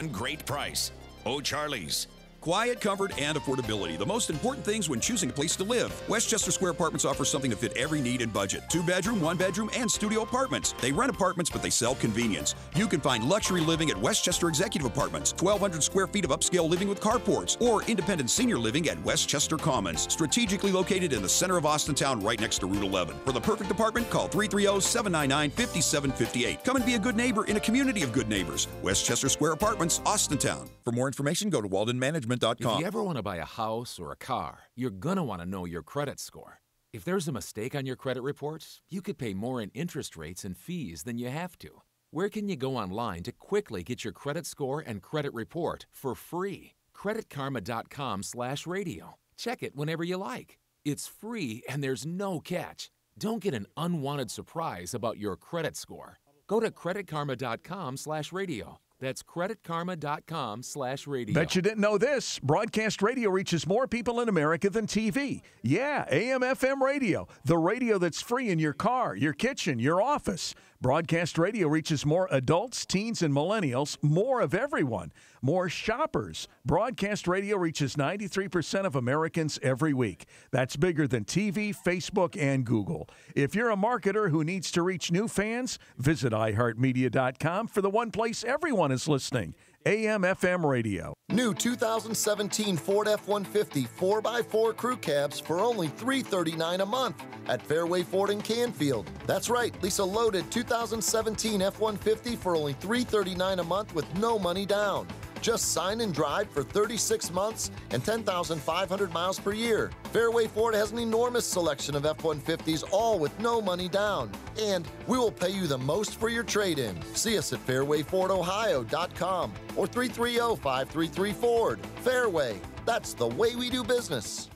Great price. O'Charlie's. Quiet, comfort, and affordability. The most important things when choosing a place to live. Westchester Square Apartments offers something to fit every need and budget. 2-bedroom, 1-bedroom, and studio apartments. They rent apartments, but they sell convenience. You can find luxury living at Westchester Executive Apartments, 1,200 square feet of upscale living with carports, or independent senior living at Westchester Commons, strategically located in the center of Austintown, right next to Route 11. For the perfect apartment, call 330-799-5758. Come and be a good neighbor in a community of good neighbors. Westchester Square Apartments, Austintown. For more information, go to waldenmanagement.com. If you ever want to buy a house or a car, you're going to want to know your credit score. If there's a mistake on your credit report, you could pay more in interest rates and fees than you have to. Where can you go online to quickly get your credit score and credit report for free? creditkarma.com/radio. Check it whenever you like. It's free and there's no catch. Don't get an unwanted surprise about your credit score. Go to creditkarma.com/radio. That's creditkarma.com/radio. Bet you didn't know this. Broadcast radio reaches more people in America than TV. Yeah, AM/FM radio. The radio that's free in your car, your kitchen, your office. Broadcast radio reaches more adults, teens, and millennials, more of everyone, more shoppers. Broadcast radio reaches 93% of Americans every week. That's bigger than TV, Facebook, and Google. If you're a marketer who needs to reach new fans, visit iHeartMedia.com for the one place everyone is listening. AM/FM radio. New 2017 Ford F-150 4x4 crew cabs for only $339 a month at Fairway Ford in Canfield. That's right, lease a loaded 2017 F-150 for only $339 a month with no money down. Just sign and drive for 36 months and 10,500 miles per year. Fairway Ford has an enormous selection of F-150s, all with no money down. And we will pay you the most for your trade-in. See us at fairwayfordohio.com or 330-533-FORD. Fairway, that's the way we do business.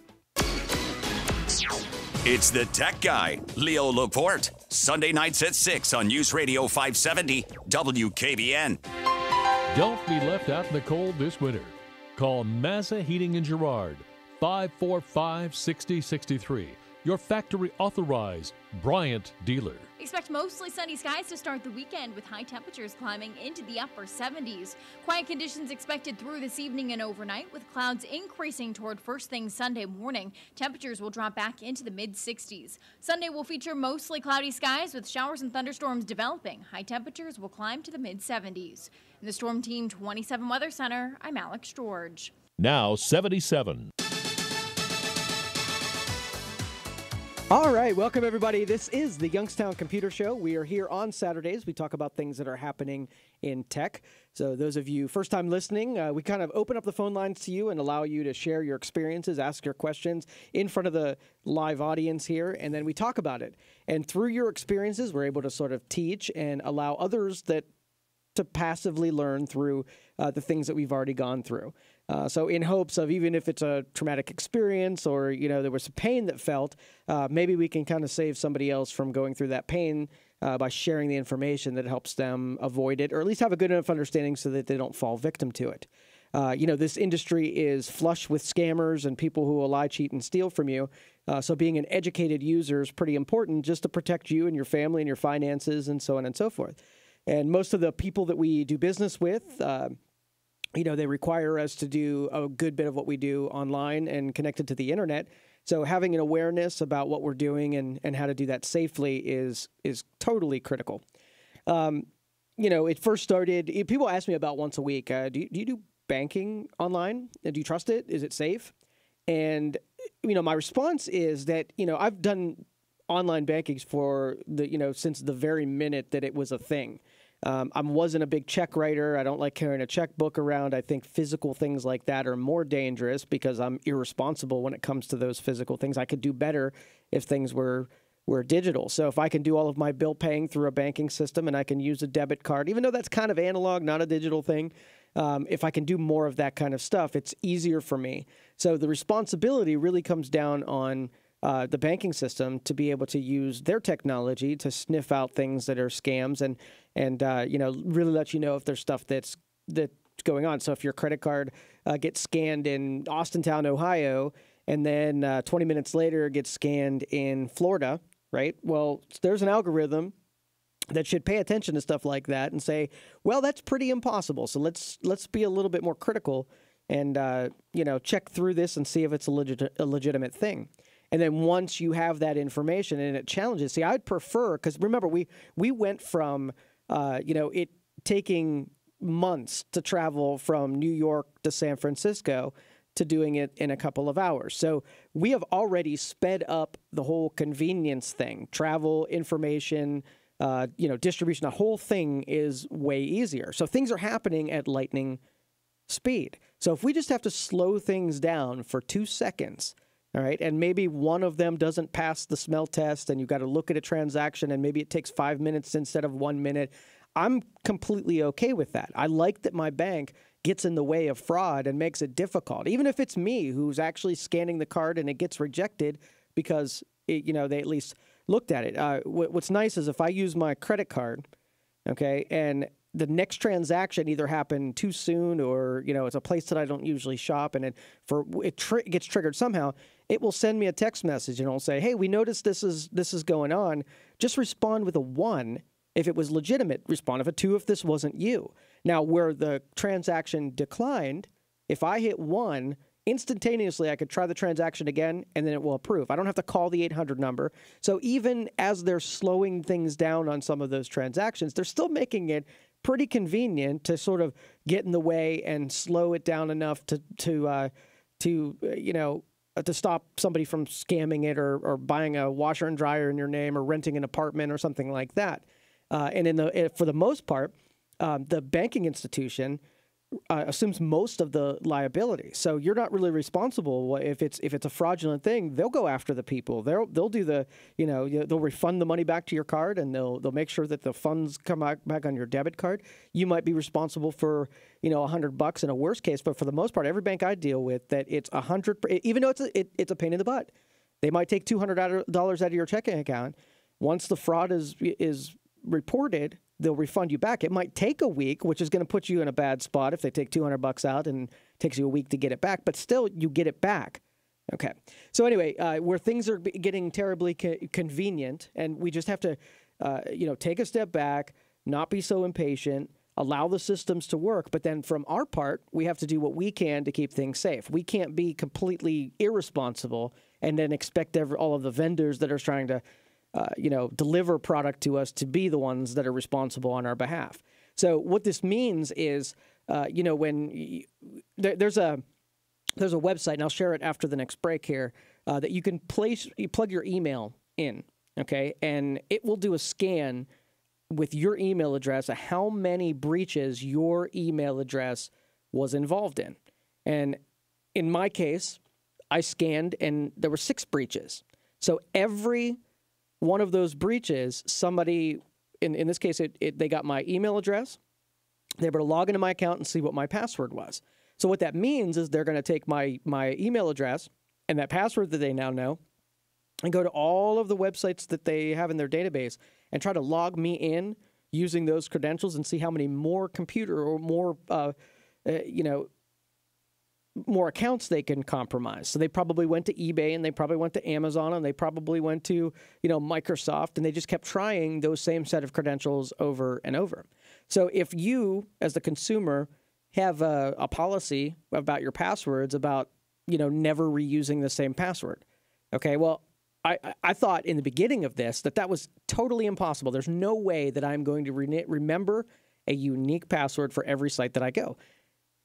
It's the Tech Guy, Leo Laporte. Sunday nights at 6 on News Radio 570 WKBN. Don't be left out in the cold this winter. Call Massa Heating in Girard, 545-6063. Your factory-authorized Bryant dealer. Expect mostly sunny skies to start the weekend with high temperatures climbing into the upper 70s. Quiet conditions expected through this evening and overnight with clouds increasing toward first thing Sunday morning. Temperatures will drop back into the mid-60s. Sunday will feature mostly cloudy skies with showers and thunderstorms developing. High temperatures will climb to the mid-70s. In the Storm Team 27 Weather Center, I'm Alex George. Now 77. All right, welcome everybody. This is the Youngstown Computer Show. We are here on Saturdays. We talk about things that are happening in tech. So those of you first time listening, we kind of open up the phone lines to you and allow you to share your experiences, ask your questions in front of the live audience here, and then we talk about it. And through your experiences, we're able to sort of teach and allow others to passively learn through the things that we've already gone through. So in hopes of, even if it's a traumatic experience or, you know, there was some pain that felt, maybe we can kind of save somebody else from going through that pain by sharing the information that helps them avoid it, or at least have a good enough understanding so that they don't fall victim to it. You know, this industry is flush with scammers and people who will lie, cheat, and steal from you. So being an educated user is pretty important just to protect you and your family and your finances and so on and so forth. And most of the people that we do business with, you know, they require us to do a good bit of what we do online and connected to the internet. So having an awareness about what we're doing and how to do that safely is totally critical. You know, it first started, people ask me about once a week, do you do banking online? Do you trust it? Is it safe? And, you know, my response is that, you know, I've done online banking for since the very minute that it was a thing. I wasn't a big check writer. I don't like carrying a checkbook around. I think physical things like that are more dangerous because I'm irresponsible when it comes to those physical things. I could do better if things were digital. So if I can do all of my bill paying through a banking system and I can use a debit card, even though that's kind of analog, not a digital thing, if I can do more of that kind of stuff, it's easier for me. So the responsibility really comes down on the banking system to be able to use their technology to sniff out things that are scams and you know, really let you know if there's stuff that's going on. So if your credit card gets scanned in Austintown, Ohio, and then 20 minutes later gets scanned in Florida, right? Well, there's an algorithm that should pay attention to stuff like that and say, well, that's pretty impossible. So let's be a little bit more critical and check through this and see if it's a legitimate thing. And then once you have that information and it challenges, see, I'd prefer, because remember, we went from it taking months to travel from New York to San Francisco to doing it in a couple of hours. So we have already sped up the whole convenience thing, travel, information, distribution. The whole thing is way easier. So things are happening at lightning speed. So if we just have to slow things down for 2 seconds, all right, and maybe one of them doesn't pass the smell test and you've got to look at a transaction and maybe it takes 5 minutes instead of 1 minute, I'm completely okay with that. I like that my bank gets in the way of fraud and makes it difficult, even if it's me who's actually scanning the card and it gets rejected because they at least looked at it. What's nice is if I use my credit card, okay, and the next transaction either happened too soon or, it's a place that I don't usually shop and it gets triggered somehow, it will send me a text message and it'll say, hey, we noticed this is going on. Just respond with a 1 if it was legitimate. Respond with a 2 if this wasn't you. Now, where the transaction declined, if I hit 1, instantaneously I could try the transaction again and then it will approve. I don't have to call the 800 number. So even as they're slowing things down on some of those transactions, they're still making it pretty convenient to sort of get in the way and slow it down enough to stop somebody from scamming it or buying a washer and dryer in your name or renting an apartment or something like that. And for the most part, the banking institution assumes most of the liability. So you're not really responsible if it's a fraudulent thing. They'll go after the people. They'll do the they'll refund the money back to your card and they'll make sure that the funds come back on your debit card. You might be responsible for $100 in a worst case, but for the most part, every bank I deal with, that it's 100. Even though it's a pain in the butt, they might take $200 out of your checking account. Once the fraud is reported, they'll refund you back. It might take a week, which is going to put you in a bad spot if they take $200 out and it takes you a week to get it back, but still you get it back. Okay. So anyway, where things are getting terribly convenient and we just have to, take a step back, not be so impatient, allow the systems to work. But then from our part, we have to do what we can to keep things safe. We can't be completely irresponsible and then expect all of the vendors that are trying to deliver product to us to be the ones that are responsible on our behalf. So what this means is, when there's a website, and I'll share it after the next break here, that you can you plug your email in, okay, and it will do a scan with your email address of how many breaches your email address was involved in. And in my case, I scanned and there were 6 breaches. So every one of those breaches, somebody, in this case, they got my email address. They were able to log into my account and see what my password was. So what that means is they're going to take my email address and that password that they now know and go to all of the websites that they have in their database and try to log me in using those credentials and see how many more computer or more, more accounts they can compromise. So they probably went to eBay and they probably went to Amazon and they probably went to, Microsoft, and they just kept trying those same set of credentials over and over. So if you, as the consumer, have a policy about your passwords about, never reusing the same password. Okay, well, I thought in the beginning of this that was totally impossible. There's no way that I'm going to remember a unique password for every site that I go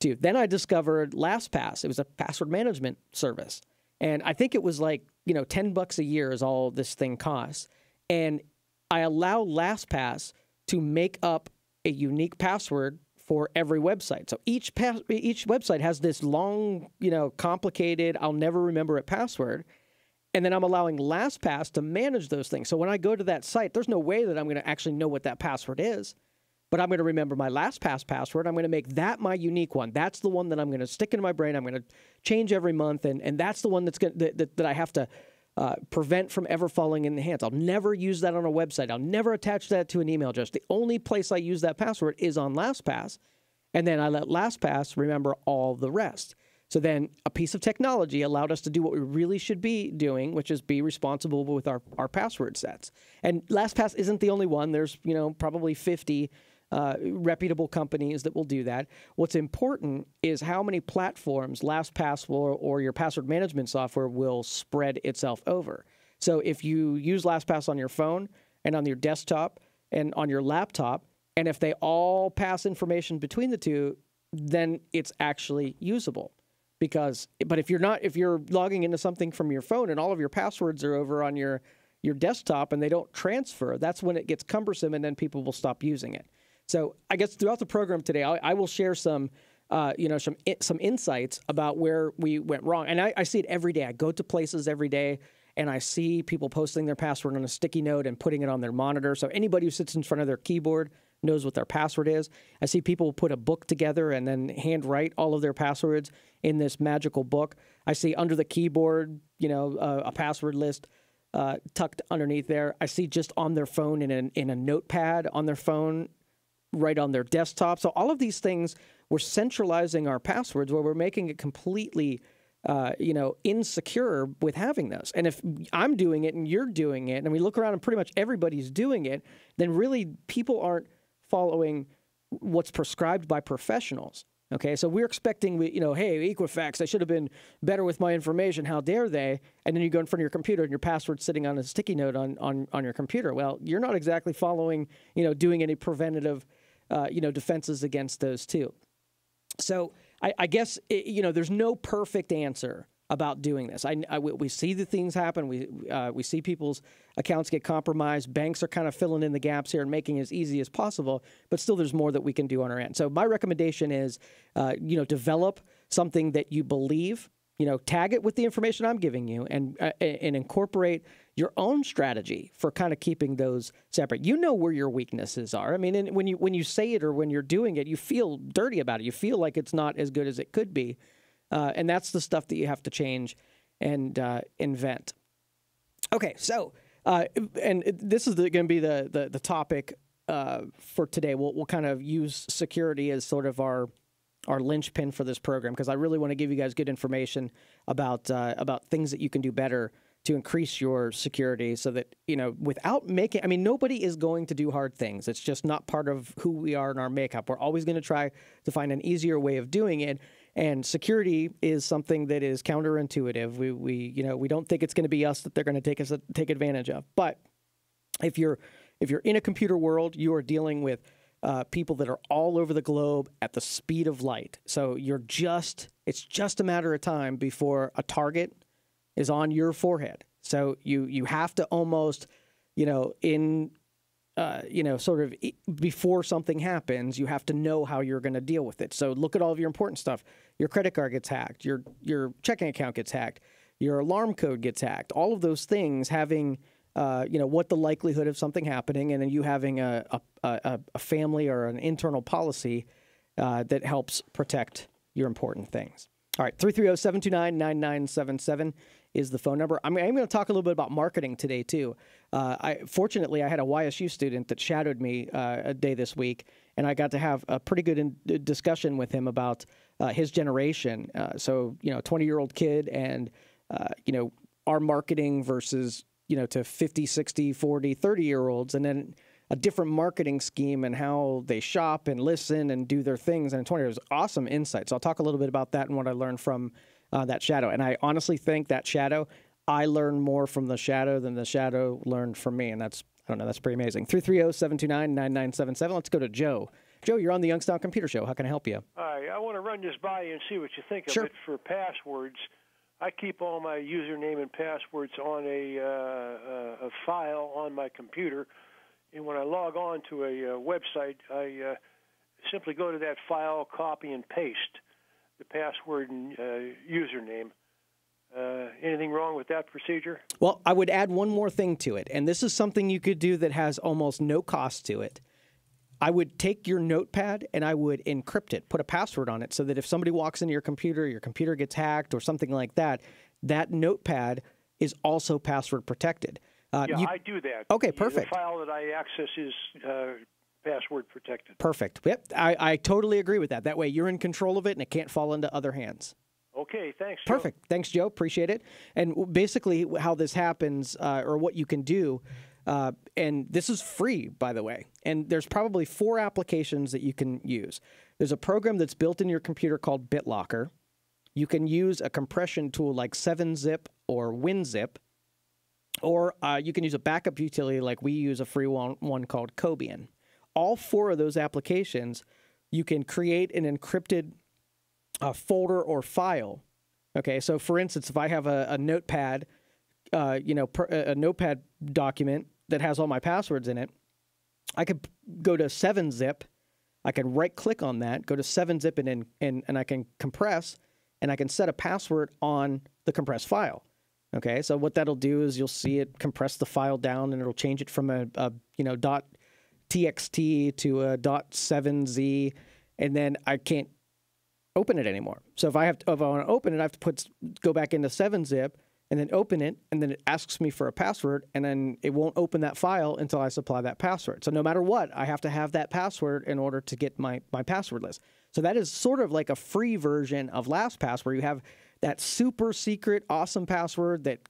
to. Then I discovered LastPass. It was a password management service. And I think it was like, $10 a year is all this thing costs. And I allow LastPass to make up a unique password for every website. So each website has this long, complicated, I'll never remember it password. And then I'm allowing LastPass to manage those things. So when I go to that site, there's no way that I'm going to actually know what that password is. But I'm going to remember my LastPass password. I'm going to make that my unique one. That's the one that I'm going to stick in my brain. I'm going to change every month, and that's the one that I have to prevent from ever falling in the hands. I'll never use that on a website. I'll never attach that to an email address. The only place I use that password is on LastPass, and then I let LastPass remember all the rest. So then a piece of technology allowed us to do what we really should be doing, which is be responsible with our password sets. And LastPass isn't the only one. There's, probably 50 reputable companies that will do that. What's important is how many platforms LastPass or your password management software will spread itself over. So if you use LastPass on your phone and on your desktop and on your laptop, and if they all pass information between the two, then it's actually usable. But if you're logging into something from your phone and all of your passwords are over on your desktop and they don't transfer, that's when it gets cumbersome and then people will stop using it. So I guess throughout the program today, I will share some insights about where we went wrong. And I see it every day. I go to places every day and I see people posting their password on a sticky note and putting it on their monitor. So anybody who sits in front of their keyboard knows what their password is. I see people put a book together and then handwrite all of their passwords in this magical book. I see under the keyboard, a password list tucked underneath there. I see just on their phone in a notepad on their phone, right on their desktop. So all of these things, we're centralizing our passwords where we're making it completely insecure with having those. And if I'm doing it and you're doing it, and we look around and pretty much everybody's doing it, then really people aren't following what's prescribed by professionals. Okay, so we're expecting, hey, Equifax, they should have been better with my information. How dare they? And then you go in front of your computer and your password's sitting on a sticky note on your computer. Well, you're not exactly following, doing any preventative, defenses against those too. So I guess, there's no perfect answer about doing this. We see the things happen. We see people's accounts get compromised. Banks are kind of filling in the gaps here and making it as easy as possible, but still there's more that we can do on our end. So my recommendation is, develop something that you believe, tag it with the information I'm giving you and incorporate your own strategy for kind of keeping those separate. You know where your weaknesses are. I mean, when you say it or when you're doing it, you feel dirty about it. You feel like it's not as good as it could be. And that's the stuff that you have to change and invent. Okay, so and this is going to be the topic for today. We'll kind of use security as sort of our linchpin for this program because I really want to give you guys good information about things that you can do better to increase your security so that, without making, nobody is going to do hard things. It's just not part of who we are in our makeup. We're always going to try to find an easier way of doing it. And security is something that is counterintuitive. We don't think it's going to be us that they're going to take advantage of. But if you're in a computer world, you are dealing with people that are all over the globe at the speed of light. So it's just a matter of time before a target is on your forehead. So you have to almost, sort of before something happens, you have to know how you're going to deal with it. So look at all of your important stuff. Your credit card gets hacked. Your checking account gets hacked. Your alarm code gets hacked. All of those things having, what the likelihood of something happening, and then you having a family or an internal policy that helps protect your important things. All right, 330-729-9977 is the phone number. I'm going to talk a little bit about marketing today, too. Fortunately, I had a YSU student that shadowed me a day this week, and I got to have a pretty good discussion with him about his generation. 20-year-old kid and, our marketing versus, to 50, 60, 40, 30-year-olds, and then a different marketing scheme and how they shop and listen and do their things. And 20 years, awesome insights. So I'll talk a little bit about that and what I learned from that shadow. And I honestly think that shadow, I learned more from the shadow than the shadow learned from me. And that's pretty amazing. 330-729-9977. Let's go to Joe. Joe, you're on the Youngstown Computer Show. How can I help you? Hi, I want to run this by you and see what you think of Sure. it for passwords. I keep all my username and passwords on a file on my computer. And when I log on to a website, I simply go to that file, copy, and paste the password and username. Anything wrong with that procedure? Well, I would add one more thing to it, and this is something you could do that has almost no cost to it. I would take your notepad and I would encrypt it, put a password on it so that if somebody walks into your computer gets hacked or something like that, that notepad is also password protected. I do that. Okay, perfect. The file that I access is password protected. Perfect. Yep, I totally agree with that. That way you're in control of it and it can't fall into other hands. Okay, thanks, Joe. Perfect. Thanks, Joe. Appreciate it. And basically how this happens, or what you can do, and this is free, by the way, and there's probably 4 applications that you can use. There's a program that's built in your computer called BitLocker. You can use a compression tool like 7-Zip or WinZip, or you can use a backup utility like we use a free one called Cobian. All 4 of those applications, you can create an encrypted folder or file. Okay, so for instance, if I have a notepad, a notepad document that has all my passwords in it, I could go to 7-Zip. I can right-click on that, go to 7-Zip, and I can compress, and I can set a password on the compressed file. Okay, so what that'll do is you'll see it compress the file down, and it'll change it from a .txt to a .7z, and then I can't open it anymore. So if I want to open it, I have to go back into 7-Zip and then open it, and then it asks me for a password, and then it won't open that file until I supply that password. So no matter what, I have to have that password in order to get my password list. So that is sort of like a free version of LastPass, where you have that super secret, awesome password that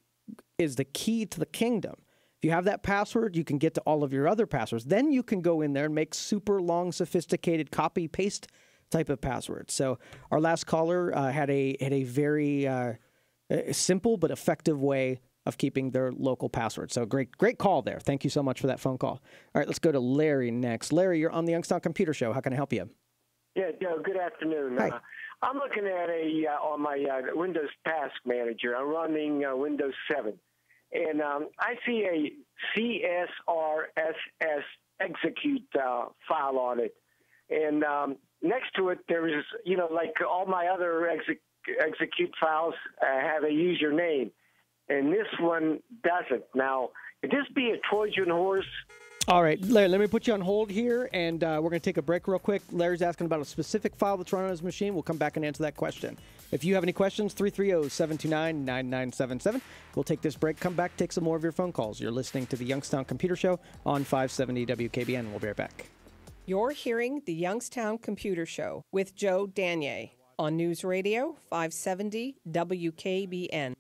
is the key to the kingdom. If you have that password, you can get to all of your other passwords. Then you can go in there and make super long, sophisticated copy-paste type of passwords. So our last caller had a very simple but effective way of keeping their local password. So great call there. Thank you so much for that phone call. All right, let's go to Larry next. Larry, you're on the Youngstown Computer Show. How can I help you? Yeah, Joe, good afternoon. Hi. I'm looking at on my Windows Task Manager. I'm running Windows 7. And I see a CSRSS execute file on it. And next to it, there is, like all my other execute files have a username. And this one doesn't. Now, could this be a Trojan horse? All right, Larry, let me put you on hold here, and we're going to take a break real quick. Larry's asking about a specific file that's run on his machine. We'll come back and answer that question. If you have any questions, 330-729-9977. We'll take this break, come back, take some more of your phone calls. You're listening to the Youngstown Computer Show on 570 WKBN. We'll be right back. You're hearing the Youngstown Computer Show with Joe Danier on News Radio 570 WKBN.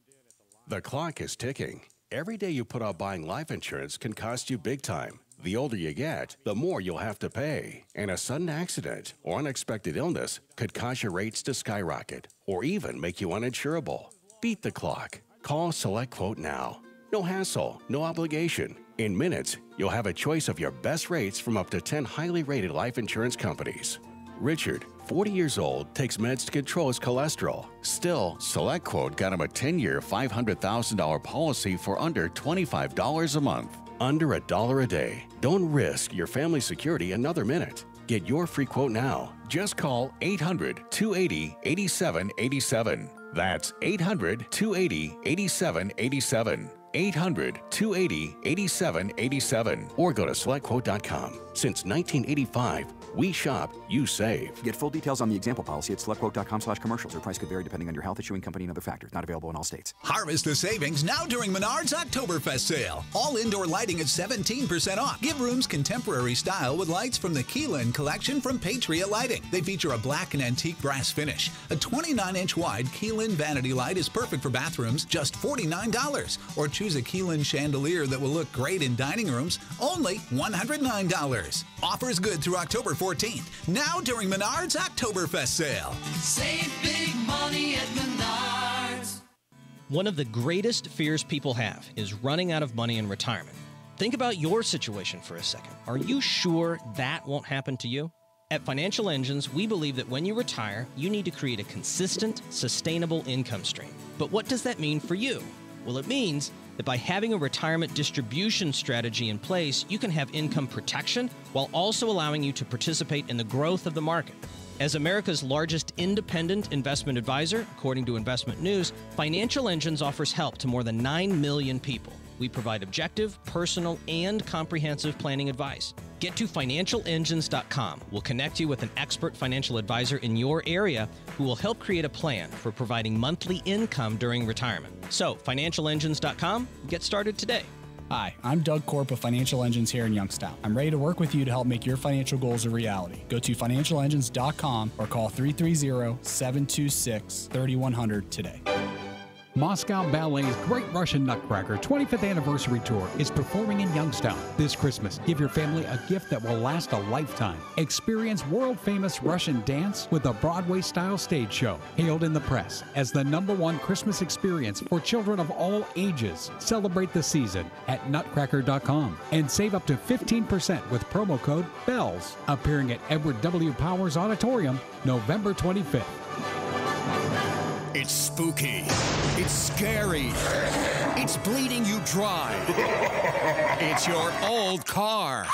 The clock is ticking. Every day you put off buying life insurance can cost you big time. The older you get, the more you'll have to pay. And a sudden accident or unexpected illness could cause your rates to skyrocket or even make you uninsurable. Beat the clock. Call Select Quote now. No hassle, no obligation. In minutes, you'll have a choice of your best rates from up to 10 highly rated life insurance companies. Richard, 40 years old, takes meds to control his cholesterol. Still, Select Quote got him a 10-year, $500,000 policy for under $25 a month. Under $1 a day. Don't risk your family security another minute. Get your free quote now. Just call 800-280-8787. That's 800-280-8787. 800-280-8787. Or go to SelectQuote.com. Since 1985, we shop, you save. Get full details on the example policy at SelectQuote.com/commercials. Or price could vary depending on your health, issuing company, and other factors. Not available in all states. Harvest the savings now during Menards Oktoberfest sale. All indoor lighting is 17% off. Give rooms contemporary style with lights from the Keelan collection from Patriot Lighting. They feature a black and antique brass finish. A 29-inch wide Keelan vanity light is perfect for bathrooms, just $49. Or choose a Keelan chandelier that will look great in dining rooms, only $109. Offers good through October 14th. Now during Menards Oktoberfest sale. Save big money at Menards. One of the greatest fears people have is running out of money in retirement. Think about your situation for a second. Are you sure that won't happen to you? At Financial Engines, we believe that when you retire, you need to create a consistent, sustainable income stream. But what does that mean for you? Well, it means that by having a retirement distribution strategy in place, you can have income protection while also allowing you to participate in the growth of the market. As America's largest independent investment advisor, according to Investment News, Financial Engines offers help to more than 9 million people. We provide objective, personal, and comprehensive planning advice. Get to financialengines.com. We'll connect you with an expert financial advisor in your area who will help create a plan for providing monthly income during retirement. So, financialengines.com, get started today. Hi, I'm Doug Korp of Financial Engines here in Youngstown. I'm ready to work with you to help make your financial goals a reality. Go to financialengines.com or call 330-726-3100 today. Moscow Ballet's Great Russian Nutcracker 25th Anniversary Tour is performing in Youngstown this Christmas. Give your family a gift that will last a lifetime. Experience world-famous Russian dance with a Broadway-style stage show, hailed in the press as the #1 Christmas experience for children of all ages. Celebrate the season at nutcracker.com and save up to 15% with promo code BELLS. Appearing at Edward W. Powers Auditorium, November 25th. It's spooky. It's scary. It's bleeding you dry. It's your old car.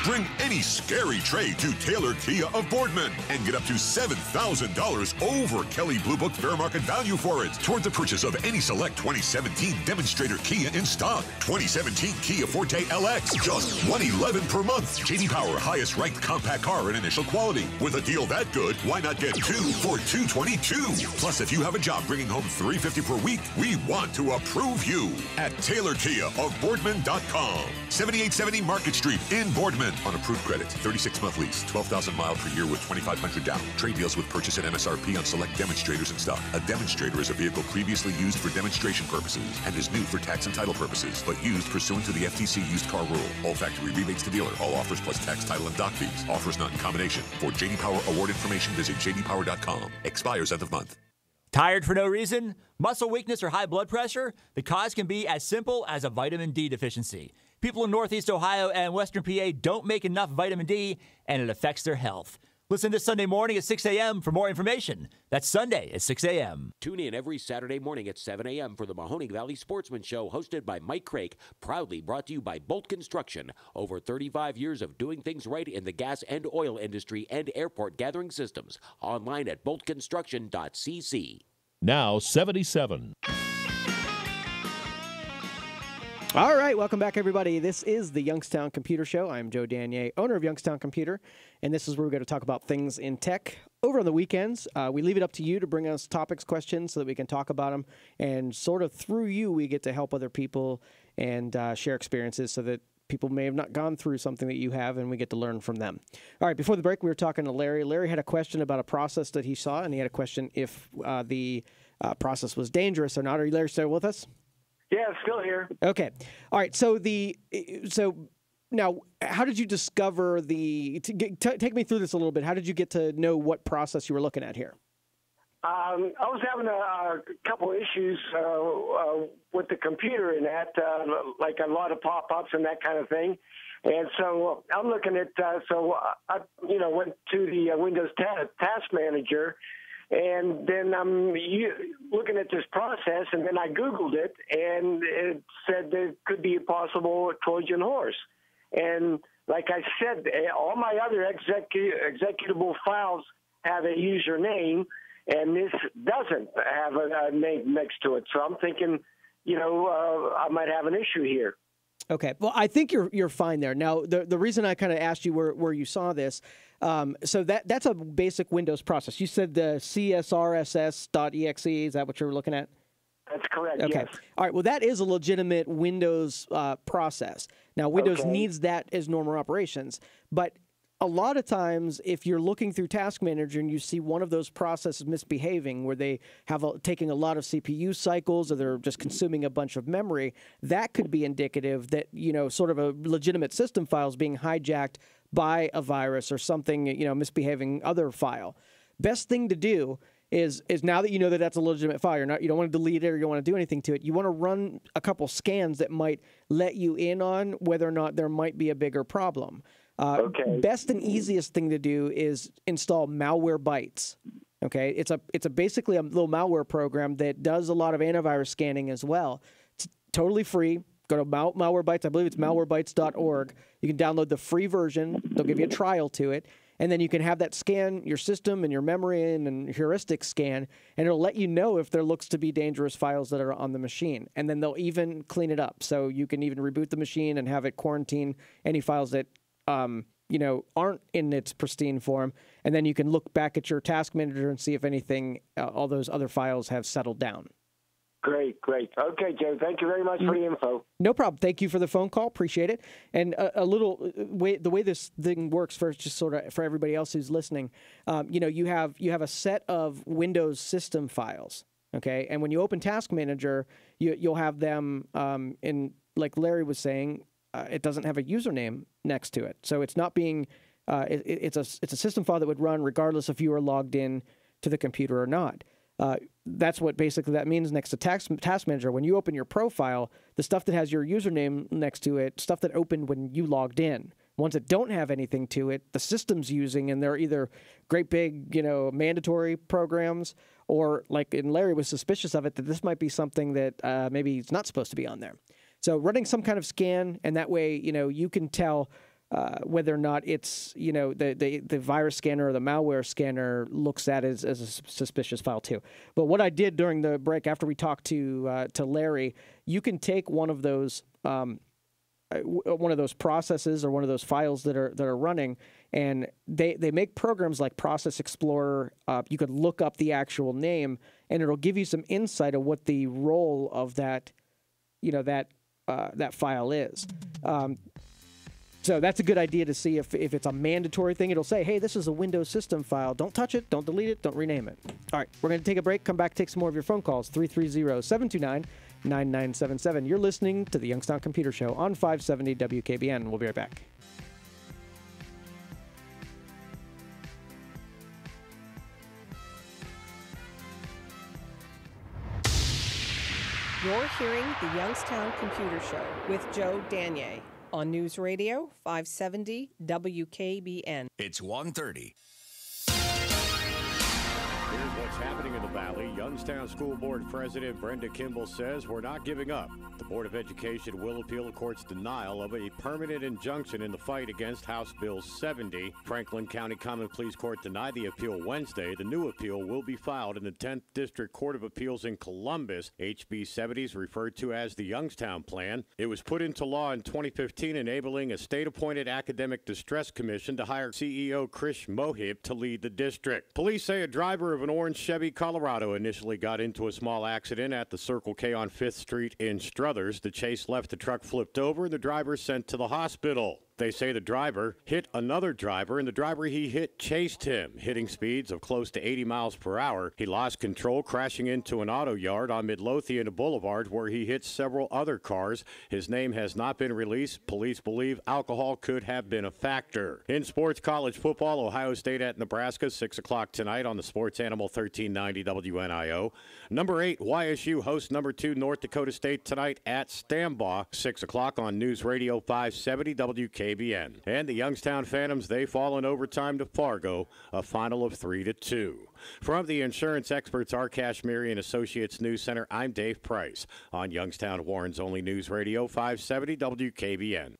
Bring any scary trade to Taylor Kia of Boardman and get up to $7,000 over Kelley Blue Book fair market value for it toward the purchase of any select 2017 demonstrator Kia in stock. 2017 Kia Forte LX, just $111 per month. J.D. Power highest ranked compact car in initial quality. With a deal that good, why not get two for $222? Plus, if you have a job bringing home $350 per week, we want to approve you at Taylor Kia of Boardman.com. 7870 Market Street in Boardman. On approved credit, 36-month lease, 12,000 miles per year with $2,500 down. Trade deals with purchase at MSRP on select demonstrators in stock. A demonstrator is a vehicle previously used for demonstration purposes and is new for tax and title purposes, but used pursuant to the FTC used car rule. All factory rebates to dealer. All offers plus tax, title, and dock fees. Offers not in combination. For J.D. Power award information, visit jdpower.com. Expires end of month. Tired for no reason? Muscle weakness or high blood pressure? The cause can be as simple as a vitamin D deficiency. People in Northeast Ohio and Western PA don't make enough vitamin D, and it affects their health. Listen this Sunday morning at 6 a.m. for more information. That's Sunday at 6 a.m. Tune in every Saturday morning at 7 a.m. for the Mahoning Valley Sportsman Show, hosted by Mike Craig, proudly brought to you by Bolt Construction. Over 35 years of doing things right in the gas and oil industry and airport gathering systems. Online at boltconstruction.cc. Now 77. All right, welcome back, everybody. This is the Youngstown Computer Show. I'm Joe Danier, owner of Youngstown Computer, and this is where we're going to talk about things in tech. Over on the weekends, we leave it up to you to bring us topics, questions, so that we can talk about them, and sort of through you, we get to help other people and share experiences so that people may have not gone through something that you have, and we get to learn from them. All right, before the break, we were talking to Larry. Larry had a question about a process that he saw, and he had a question if the process was dangerous or not. Are you, Larry, still with us? Yeah, still here. Okay. All right. So now, how did you discover take me through this a little bit. How did you get to know what process you were looking at here? I was having a couple issues with the computer and that, like a lot of pop-ups and that kind of thing. And so I'm looking at, I went to the Windows Task Manager. And then I'm looking at this process, and then I Googled it, and it said there could be a possible Trojan horse. And like I said, all my other executable files have a username, and this doesn't have a name next to it. So I'm thinking, I might have an issue here. Okay. Well, I think you're fine there. Now, the reason I kind of asked you where you saw this, so that's a basic Windows process. You said the csrss.exe. Is that what you're looking at? That's correct. Okay. Yes. All right. Well, that is a legitimate Windows process. Now, Windows needs that as normal operations, but a lot of times, if you're looking through Task Manager and you see one of those processes misbehaving, where they have taking a lot of CPU cycles or they're just consuming a bunch of memory, that could be indicative that, sort of a legitimate system file is being hijacked by a virus or something, misbehaving other file. Best thing to do is now that you know that that's a legitimate file, you don't want to delete it or you don't want to do anything to it, you want to run a couple scans that might let you in on whether or not there might be a bigger problem. Best and easiest thing to do is install Malwarebytes. Okay, it's basically a little malware program that does a lot of antivirus scanning as well. It's totally free. Go to Malwarebytes. I believe it's malwarebytes.org. You can download the free version. They'll give you a trial to it. And then you can have that scan your system and your memory and heuristic scan, and it'll let you know if there looks to be dangerous files that are on the machine. And then they'll even clean it up. So you can even reboot the machine and have it quarantine any files that aren't in its pristine form, and then you can look back at your task manager and see if anything, all those other files have settled down. Great. Okay, Joe, thank you very much for the info. No problem. Thank you for the phone call. Appreciate it. And a little way, the way this thing works, first, just sort of for everybody else who's listening, you have a set of Windows system files, okay? And when you open Task Manager, you'll have them in, like Larry was saying, it doesn't have a username next to it, so it's not being. It's a system file that would run regardless if you were logged in to the computer or not. That's what basically that means next to Task Manager. When you open your profile, the stuff that has your username next to it, stuff that opened when you logged in, ones that don't have anything to it, the system's using, and they're either great big, mandatory programs, or and Larry was suspicious of it, that this might be something that maybe it's not supposed to be on there. So running some kind of scan, and that way, you can tell whether or not it's, the virus scanner or the malware scanner looks at it as a suspicious file too. But what I did during the break after we talked to Larry, you can take one of those processes or one of those files that are running, and they make programs like Process Explorer. You could look up the actual name, and it'll give you some insight of what the role of that, that file is. So that's a good idea to see if it's a mandatory thing. It'll say, hey, this is a Windows system file. Don't touch it. Don't delete it. Don't rename it. All right, we're going to take a break. Come back, take some more of your phone calls. 330-729-9977. You're listening to the Youngstown Computer Show on 570 WKBN. We'll be right back. You're hearing the Youngstown Computer Show with Joe Danier on News Radio 570 WKBN. It's 1:30. Here's what's happening in the Valley. Youngstown School Board President Brenda Kimball says we're not giving up. The Board of Education will appeal the court's denial of a permanent injunction in the fight against House Bill 70. Franklin County Common Pleas Court denied the appeal Wednesday. The new appeal will be filed in the 10th District Court of Appeals in Columbus. HB 70 is referred to as the Youngstown Plan. It was put into law in 2015, enabling a state-appointed academic distress commission to hire CEO Krish Mohib to lead the district. Police say a driver of an orange Chevy Colorado initially got into a small accident at the Circle K on 5th Street in Struthers. The chase left the truck flipped over and the driver sent to the hospital. They say the driver hit another driver, and the driver he hit chased him, hitting speeds of close to 80 miles per hour. He lost control, crashing into an auto yard on Midlothian Boulevard, where he hit several other cars. His name has not been released. Police believe alcohol could have been a factor. In sports, college football, Ohio State at Nebraska, 6 o'clock tonight on the Sports Animal 1390 WNIO. Number 8, YSU hosts number 2, North Dakota State tonight at Stambaugh, 6 o'clock on News Radio 570 WKBN. And the Youngstown Phantoms, they fall in overtime to Fargo, a final of 3-2. From the insurance experts, our Kashmiri and Associates News Center, I'm Dave Price on Youngstown Warren's only News Radio 570 WKBN.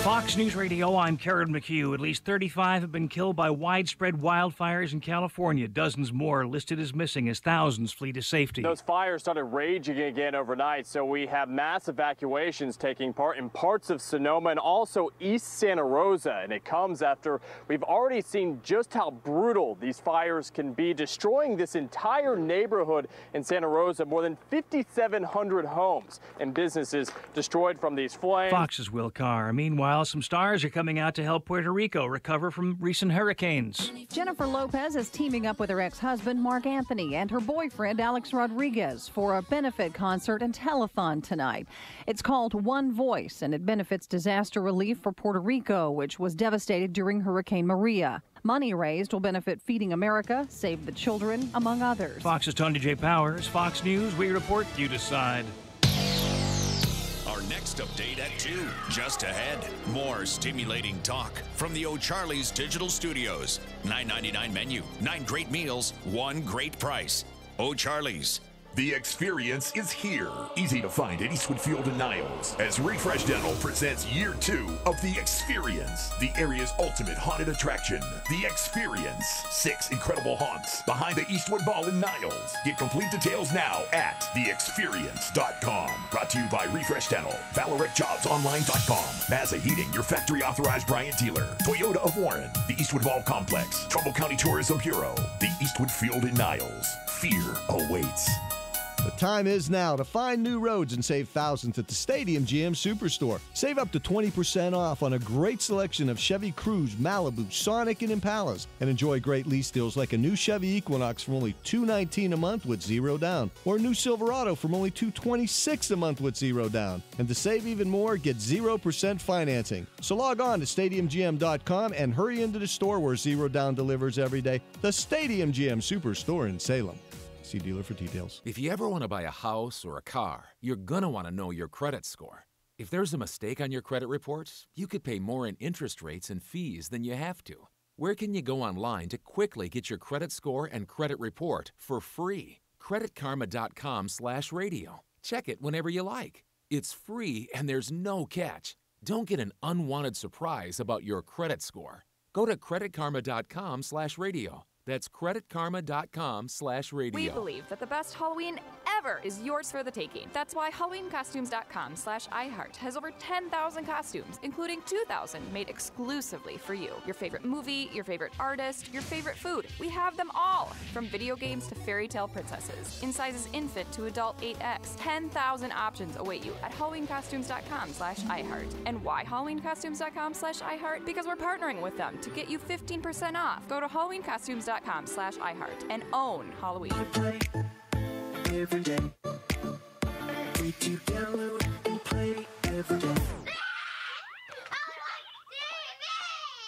Fox News Radio, I'm Karen McHugh. At least 35 have been killed by widespread wildfires in California. Dozens more are listed as missing as thousands flee to safety. Those fires started raging again overnight, so we have mass evacuations taking part in parts of Sonoma and also East Santa Rosa. And it comes after we've already seen just how brutal these fires can be, destroying this entire neighborhood in Santa Rosa. More than 5,700 homes and businesses destroyed from these flames. Fox's Will Carr. Meanwhile, some stars are coming out to help Puerto Rico recover from recent hurricanes. Jennifer Lopez is teaming up with her ex-husband, Mark Anthony, and her boyfriend, Alex Rodriguez, for a benefit concert and telethon tonight. It's called One Voice, and it benefits disaster relief for Puerto Rico, which was devastated during Hurricane Maria. Money raised will benefit Feeding America, Save the Children, among others. Fox's Tony J. Powers. Fox News, we report, you decide. Our next update at 2. Just ahead, more stimulating talk from the O'Charlie's Digital Studios. $9.99 menu, 9 great meals, 1 great price. O'Charlie's. The experience is here. Easy to find at Eastwood Field and Niles as Refresh Dental presents year 2 of The Experience, the area's ultimate haunted attraction. The Experience. 6 incredible haunts behind the Eastwood Mall in Niles. Get complete details now at theexperience.com. Brought to you by Refresh Dental, ValorecJobsOnline.com, Mazza Heating, your factory authorized Bryant dealer, Toyota of Warren, the Eastwood Mall Complex, Trumbull County Tourism Bureau, the Eastwood Field in Niles. fear awaits. The time is now to find new roads and save thousands at the Stadium GM Superstore. Save up to 20% off on a great selection of Chevy Cruze, Malibu, Sonic, and Impalas. And enjoy great lease deals like a new Chevy Equinox from only $219 a month with 0 down. Or a new Silverado from only $226 a month with 0 down. And to save even more, get 0% financing. So log on to StadiumGM.com and hurry into the store where 0 down delivers every day. The Stadium GM Superstore in Salem. See dealer for details. If you ever want to buy a house or a car, you're going to want to know your credit score. If there's a mistake on your credit reports, you could pay more in interest rates and fees than you have to. Where can you go online to quickly get your credit score and credit report for free? CreditKarma.com/radio. Check it whenever you like. It's free and there's no catch. Don't get an unwanted surprise about your credit score. Go to CreditKarma.com/radio. That's CreditKarma.com/radio. We believe that the best Halloween ever is yours for the taking. That's why HalloweenCostumes.com/iHeart has over 10,000 costumes, including 2,000 made exclusively for you. Your favorite movie, your favorite artist, your favorite food. We have them all, from video games to fairy tale princesses, in sizes infant to adult 8X. 10,000 options await you at HalloweenCostumes.com/iHeart. And why HalloweenCostumes.com/iHeart? Because we're partnering with them to get you 15% off. Go to HalloweenCostumes.com/iHeart and own Halloween. Every day. Free to download and play every day.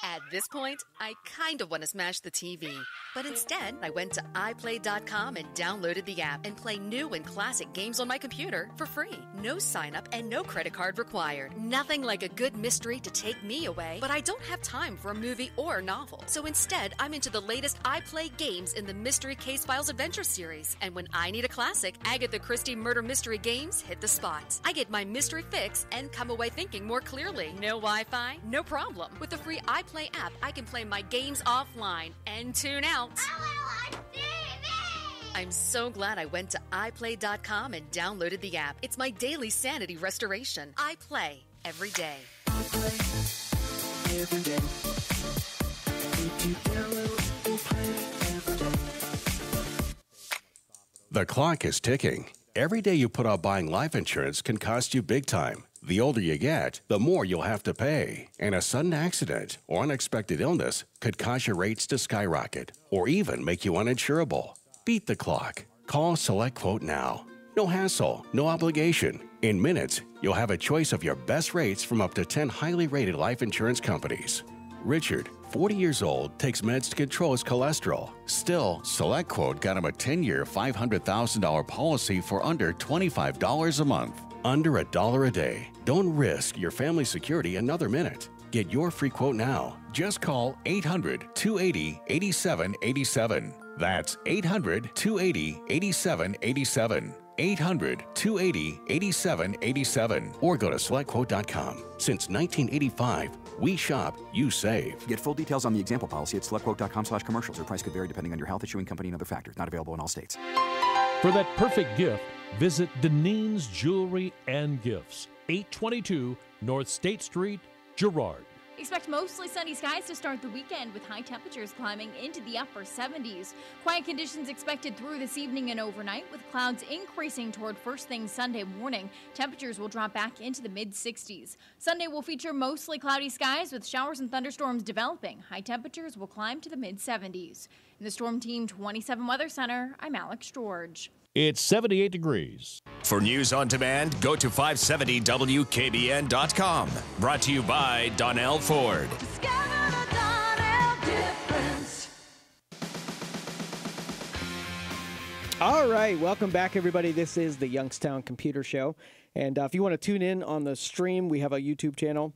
At this point, I kind of want to smash the TV. But instead, I went to iPlay.com and downloaded the app and play new and classic games on my computer for free. No sign up and no credit card required. Nothing like a good mystery to take me away, but I don't have time for a movie or novel. So instead, I'm into the latest iPlay games in the Mystery Case Files Adventure series. And when I need a classic, Agatha Christie murder mystery games hit the spot. I get my mystery fix and come away thinking more clearly. No Wi-Fi? No problem. With the free iPlay app, I can play my games offline and tune out. I'm so glad I went to iPlay.com and downloaded the app. It's my daily sanity restoration. I play every day. Every day. Free to download and play every day. The clock is ticking. Every day you put off buying life insurance can cost you big time. The older you get, the more you'll have to pay. And a sudden accident or unexpected illness could cause your rates to skyrocket or even make you uninsurable. Beat the clock. Call SelectQuote now. No hassle, no obligation. In minutes, you'll have a choice of your best rates from up to 10 highly rated life insurance companies. Richard, 40 years old, takes meds to control his cholesterol. Still, SelectQuote got him a 10-year, $500,000 policy for under $25 a month. Under $1 a day. Don't risk your family security another minute. Get your free quote now. Just call 800-280-8787. That's 800-280-8787. 800-280-8787. Or go to SelectQuote.com. Since 1985, we shop, you save. Get full details on the example policy at SelectQuote.com/commercials. Your price could vary depending on your health, issuing company, and other factors. Not available in all states. For that perfect gift, visit Deneen's Jewelry and Gifts, 822 North State Street, Girard. Expect mostly sunny skies to start the weekend with high temperatures climbing into the upper 70s. Quiet conditions expected through this evening and overnight, with clouds increasing toward first thing Sunday morning. Temperatures will drop back into the mid-60s. Sunday will feature mostly cloudy skies with showers and thunderstorms developing. High temperatures will climb to the mid-70s. In the Storm Team 27 Weather Center, I'm Alex George. It's 78 degrees. For news on demand, go to 570WKBN.com. Brought to you by Donnell Ford. All right, welcome back, everybody. This is the Youngstown Computer Show. And if you want to tune in on the stream, we have a YouTube channel.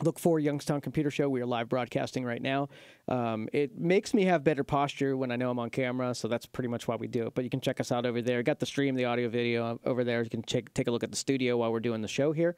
Look for Youngstown Computer Show. We are live broadcasting right now. It makes me have better posture when I know I'm on camera, so that's pretty much why we do it. But you can check us out over there. Got the stream, the audio, video over there. You can take a look at the studio while we're doing the show here.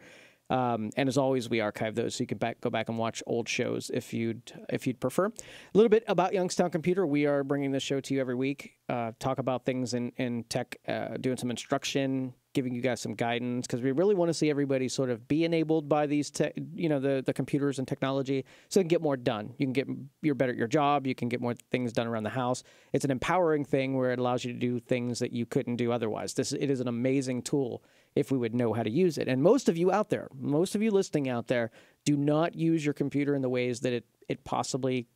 And as always, we archive those, so you can go back and watch old shows if you'd prefer. A little bit about Youngstown Computer. We are bringing this show to you every week. Talk about things in tech, doing some instruction, giving you guys some guidance, because we really want to see everybody sort of be enabled by these, the computers and technology, so you can get more done. You can get better at your job. You can get more things done around the house. It's an empowering thing where it allows you to do things that you couldn't do otherwise. It is an amazing tool if we would know how to use it. And most of you out there, most of you listening out there, do not use your computer in the ways that it possibly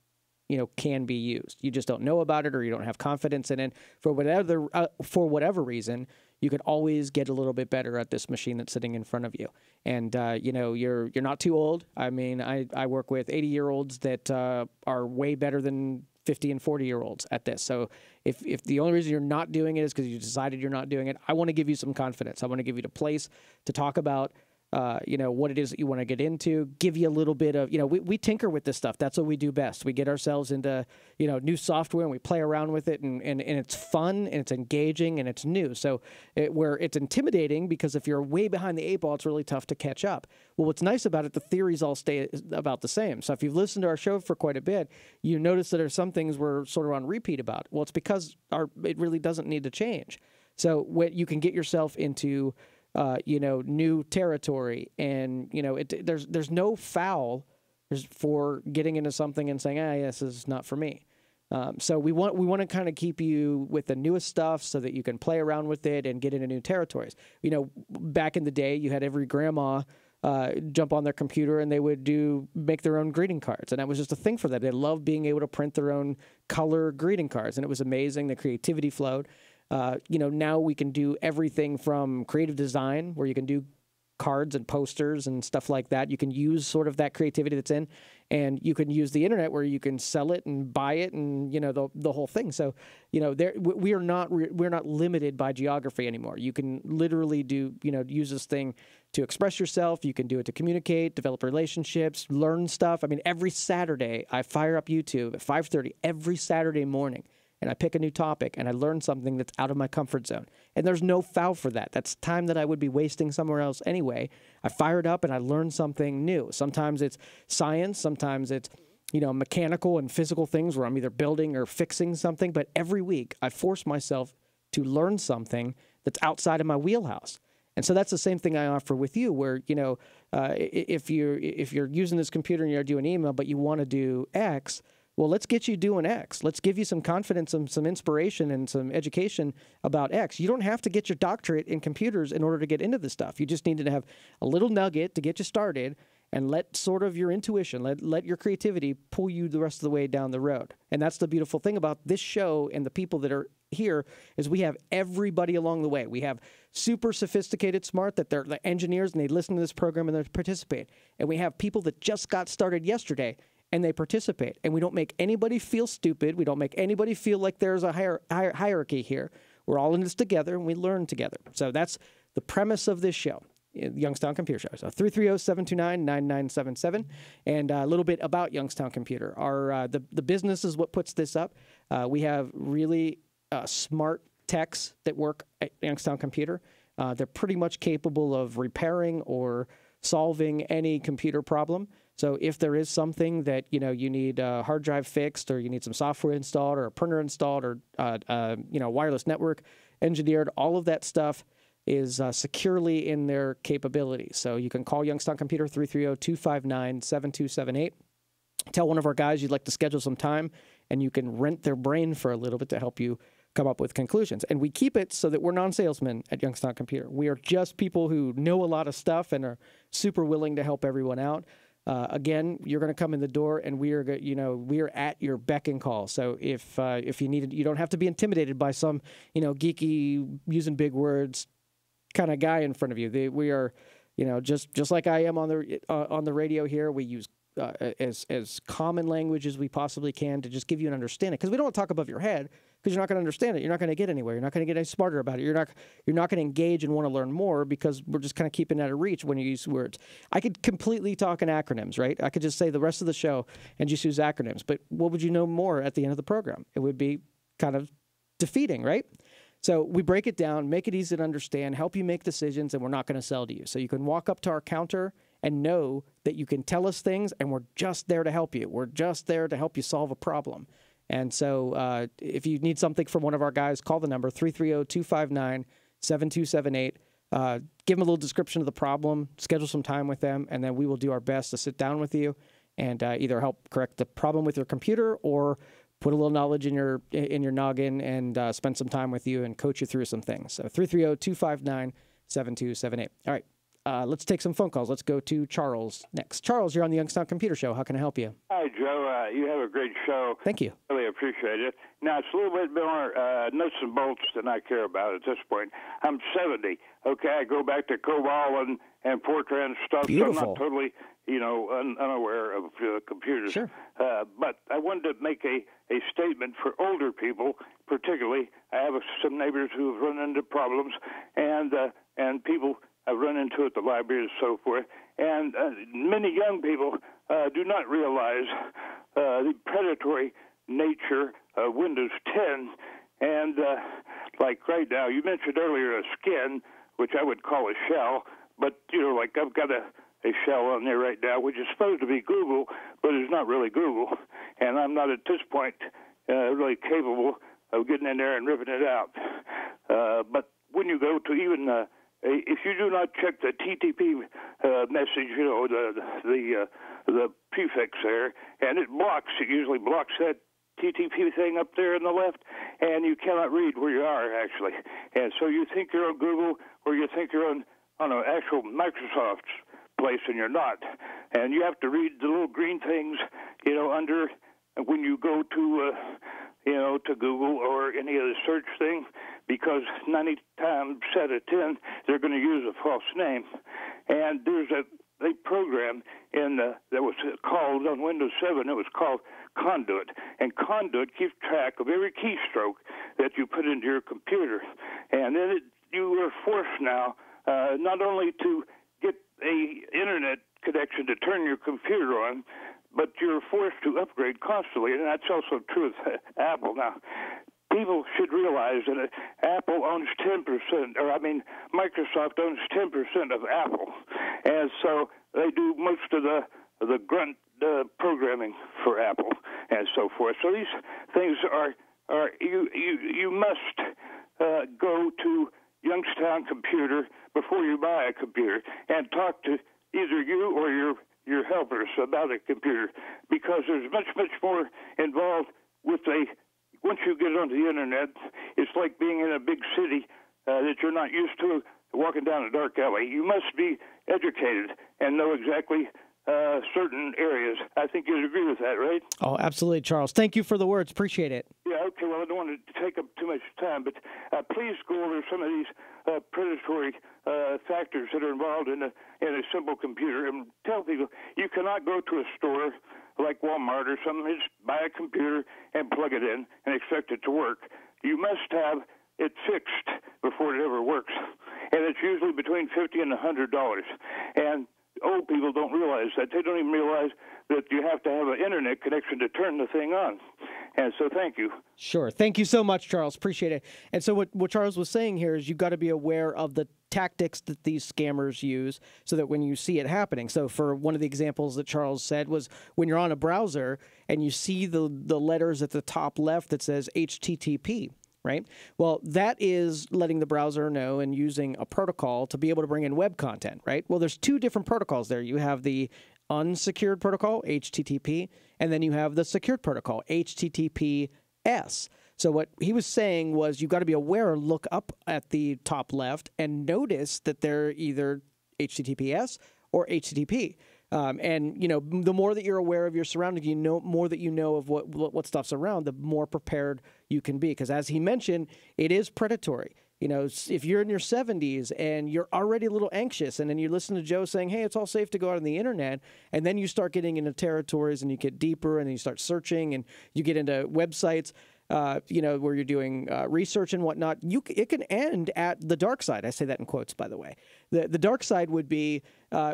can be used. You just don't know about it, or you don't have confidence in it. For whatever reason, you can always get a little bit better at this machine that's sitting in front of you. And you're not too old. I mean, I work with 80-year-olds that are way better than 50 and 40-year-olds at this. So if the only reason you're not doing it is because you decided you're not doing it, I want to give you some confidence. I want to give you the place to talk about what it is that you want to get into, give you a little bit of, we tinker with this stuff. That's what we do best. We get ourselves into, new software, and we play around with it, and it's fun, and it's engaging, and it's new. So where it's intimidating, because if you're way behind the 8 ball, it's really tough to catch up. Well, what's nice about it, the theories all stay about the same. So if you've listened to our show for quite a bit, you notice that there's some things we're sort of on repeat about. Well, it's because it really doesn't need to change. So what you can get yourself into new territory, and there's no foul for getting into something and saying, this is not for me. So we want to kind of keep you with the newest stuff so that you can play around with it and get into new territories. Back in the day, you had every grandma jump on their computer, and they would make their own greeting cards, and that was just a thing for them. They loved being able to print their own color greeting cards, and it was amazing. The creativity flowed. Now we can do everything from creative design, where you can do cards and posters and stuff like that. You can use sort of that creativity that's in, and you can use the internet where you can sell it and buy it, and the whole thing. So we're not limited by geography anymore. You can literally use this thing to express yourself. You can do it to communicate, develop relationships, learn stuff. I mean, every Saturday I fire up YouTube at 5:30 every Saturday morning, and I pick a new topic, and I learn something that's out of my comfort zone. And there's no foul for that. That's time that I would be wasting somewhere else anyway. I fire it up, and I learn something new. Sometimes it's science. Sometimes it's, mechanical and physical things where I'm either building or fixing something. But every week, I force myself to learn something that's outside of my wheelhouse. And so that's the same thing I offer with you, where, if you're using this computer and you're doing email, but you want to do X, well, let's get you doing X. Let's give you some confidence and some inspiration and some education about X. You don't have to get your doctorate in computers in order to get into this stuff. You just need to have a little nugget to get you started, and let sort of your intuition, let your creativity pull you the rest of the way down the road. And that's the beautiful thing about this show and the people that are here, is we have everybody along the way. We have super sophisticated, smart, that they're the engineers, and they listen to this program and they participate. And we have people that just got started yesterday, and they participate. And we don't make anybody feel stupid. We don't make anybody feel like there's a hierarchy here. We're all in this together, and we learn together. So that's the premise of this show, Youngstown Computer Show. So 330-729-9977. And a little bit about Youngstown Computer. The business is what puts this up. We have really smart techs that work at Youngstown Computer. They're pretty much capable of repairing or solving any computer problem. So if there is something that you need a hard drive fixed, or you need some software installed, or a printer installed, or wireless network engineered, all of that stuff is securely in their capabilities. So you can call Youngstown Computer 330-259-7278. Tell one of our guys you'd like to schedule some time, and you can rent their brain for a little bit to help you come up with conclusions. And we keep it so that we're non-salesmen at Youngstown Computer. We are just people who know a lot of stuff and are super willing to help everyone out. Again, you're going to come in the door, and we are at your beck and call. So if you need it, you don't have to be intimidated by some geeky, using big words kind of guy in front of you. We are, just like I am on the radio here. We use as common language as we possibly can to just give you an understanding, because we don't want to talk above your head, because you're not going to understand it. You're not going to get anywhere. You're not going to get any smarter about it. You're not going to engage and want to learn more, because we're just kind of keeping it out of reach when you use words. I could completely talk in acronyms, right? I could just say the rest of the show and just use acronyms. But what would you know more at the end of the program? It would be kind of defeating, right? So we break it down, make it easy to understand, help you make decisions, and we're not going to sell to you. So you can walk up to our counter and know that you can tell us things, and we're just there to help you. We're just there to help you solve a problem. And so if you need something from one of our guys, call the number 330-259-7278. give them a little description of the problem, schedule some time with them, and then we will do our best to sit down with you and either help correct the problem with your computer or put a little knowledge in your noggin and spend some time with you and coach you through some things. So 330-259-7278. All right. Let's take some phone calls. Let's go to Charles next. Charles, you're on the Youngstown Computer Show. How can I help you? Hi, Joe. You have a great show. Thank you. Really appreciate it. Now, it's a little bit more nuts and bolts than I care about at this point. I'm 70. Okay, I go back to COBOL and Fortran stuff. Beautiful. So I'm not totally, unaware of computers. Sure. But I wanted to make a statement for older people, particularly. I have some neighbors who have run into problems, and people I've run into at the library and so forth. And many young people do not realize the predatory nature of Windows 10. And like right now, you mentioned earlier a skin, which I would call a shell. But, like I've got a shell on there right now, which is supposed to be Google, but it's not really Google. And I'm not at this point really capable of getting in there and ripping it out. But when you go to even if you do not check the TTP message, the prefix there, and it usually blocks that TTP thing up there on the left, and you cannot read where you are, actually. And so you think you're on Google or you think you're on an actual Microsoft place, and you're not. And you have to read the little green things, under when you go to Google or any other search thing, because 90 times out of 10, they're going to use a false name. And there's a program that was called on Windows 7, it was called Conduit. And Conduit keeps track of every keystroke that you put into your computer. And then you are forced now not only to get a internet connection to turn your computer on, but you're forced to upgrade constantly, and that's also true with Apple. Now, people should realize that Apple owns 10%, Microsoft owns 10% of Apple, and so they do most of the grunt programming for Apple and so forth. So these things are you must go to Youngstown Computer before you buy a computer and talk to either you or your helpers about a computer, because there's much more involved with once you get onto the internet, it's like being in a big city that you're not used to, walking down a dark alley. You must be educated and know exactly certain areas. I think you'd agree with that, right? Oh, absolutely, Charles. Thank you for the words. Appreciate it. Yeah, okay. Well, I don't want to take up too much time, but please go over some of these predatory factors that are involved in a simple computer, and tell people you cannot go to a store like Walmart or something, just buy a computer and plug it in and expect it to work. You must have it fixed before it ever works, and it's usually between $50 and $100. And old people don't realize that. They don't even realize that you have to have an internet connection to turn the thing on. And so thank you. Sure. Thank you so much, Charles. Appreciate it. And so what Charles was saying here is you've got to be aware of the tactics that these scammers use so that when you see it happening. So for one of the examples that Charles said was when you're on a browser and you see the letters at the top left that says HTTP. Right? Well, that is letting the browser know and using a protocol to be able to bring in web content, right? Well, there's two different protocols there. You have the unsecured protocol, HTTP, and then you have the secured protocol, HTTPS. So what he was saying was you've got to be aware, look up at the top left and notice that they're either HTTPS or HTTP. And, the more that you're aware of your surroundings, more that you know of what stuff's around, the more prepared you can be. Because as he mentioned, it is predatory. If you're in your 70s and you're already a little anxious and then you listen to Joe saying, hey, it's all safe to go out on the internet, and then you start getting into territories and you get deeper and then you start searching and you get into websites, where you're doing research and whatnot, it can end at the dark side. I say that in quotes, by the way. The dark side would be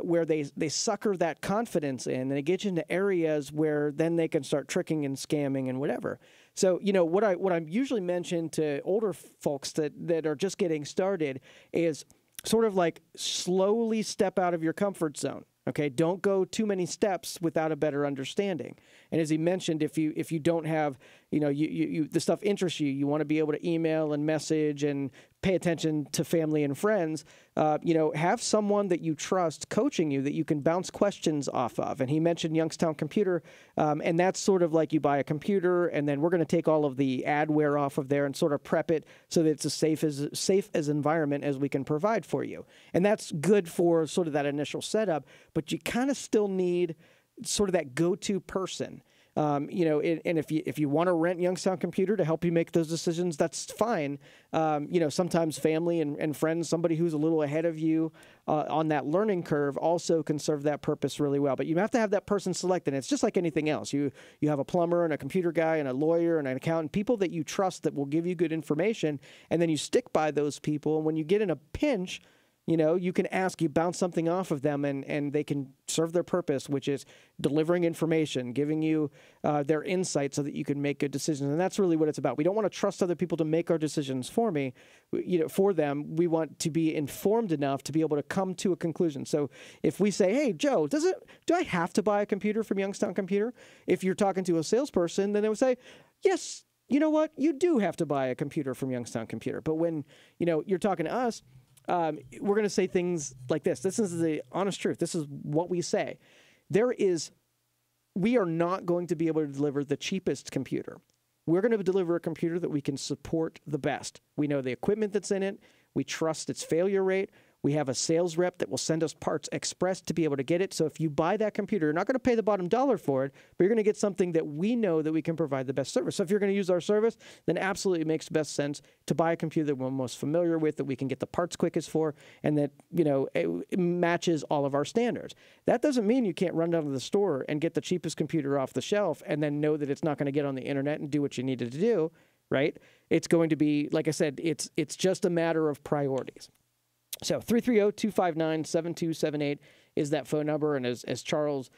where they sucker that confidence in, and they get you into areas where then they can start tricking and scamming and whatever. So, what I usually mention to older folks that are just getting started is sort of like slowly step out of your comfort zone. Okay, don't go too many steps without a better understanding. And as he mentioned, if you don't have, the stuff interests you, you want to be able to email and message and pay attention to family and friends, have someone that you trust coaching you that you can bounce questions off of. And he mentioned Youngstown Computer, and that's sort of like you buy a computer, and then we're going to take all of the adware off of there and sort of prep it so that it's as safe as environment as we can provide for you. And that's good for sort of that initial setup, but you kind of still need sort of that go-to person. And if you want to rent Youngstown Computer to help you make those decisions, that's fine. Sometimes family and friends, somebody who's a little ahead of you on that learning curve also can serve that purpose really well. But you have to have that person selected. It's just like anything else. You have a plumber and a computer guy and a lawyer and an accountant, people that you trust that will give you good information, and then you stick by those people. And when you get in a pinch, you can ask, you bounce something off of them, and they can serve their purpose, which is delivering information, giving you their insight so that you can make good decisions. And that's really what it's about. We don't want to trust other people to make our decisions for them. We want to be informed enough to be able to come to a conclusion. So if we say, hey, Joe, do I have to buy a computer from Youngstown Computer? If you're talking to a salesperson, then they would say, yes, you know what? You do have to buy a computer from Youngstown Computer. But when, you're talking to us, we're going to say things like this. This is the honest truth. This is what we say. We are not going to be able to deliver the cheapest computer. We're going to deliver a computer that we can support the best. We know the equipment that's in it. We trust its failure rate. We have a sales rep that will send us parts express to be able to get it. So if you buy that computer, you're not going to pay the bottom dollar for it, but you're going to get something that we know that we can provide the best service. So if you're going to use our service, then absolutely it makes the best sense to buy a computer that we're most familiar with, that we can get the parts quickest for, and that, it matches all of our standards. That doesn't mean you can't run down to the store and get the cheapest computer off the shelf and then know that it's not going to get on the internet and do what you needed to do, right? It's going to be, like I said, it's just a matter of priorities. So 330-259-7278 is that phone number. And as Charles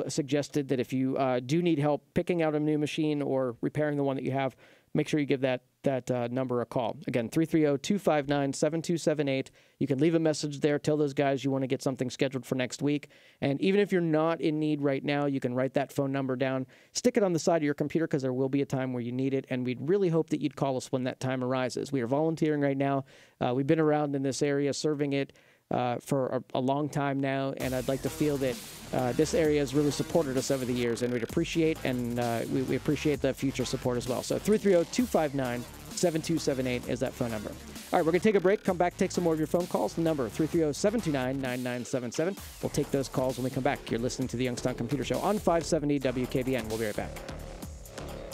suggested, that if you do need help picking out a new machine or repairing the one that you have, make sure you give that number a call. Again, 330-259-7278. You can leave a message there. Tell those guys you want to get something scheduled for next week. And even if you're not in need right now, you can write that phone number down. Stick it on the side of your computer because there will be a time where you need it. And we'd really hope that you'd call us when that time arises. We are volunteering right now. We've been around in this area serving it for a long time now, and I'd like to feel that this area has really supported us over the years, and we'd appreciate, and we appreciate the future support as well. So 330-259-7278 is that phone number. All right, we're going to take a break, come back, take some more of your phone calls. The number, 330-729-9977. We'll take those calls when we come back. You're listening to the Youngstown Computer Show on 570 WKBN. We'll be right back.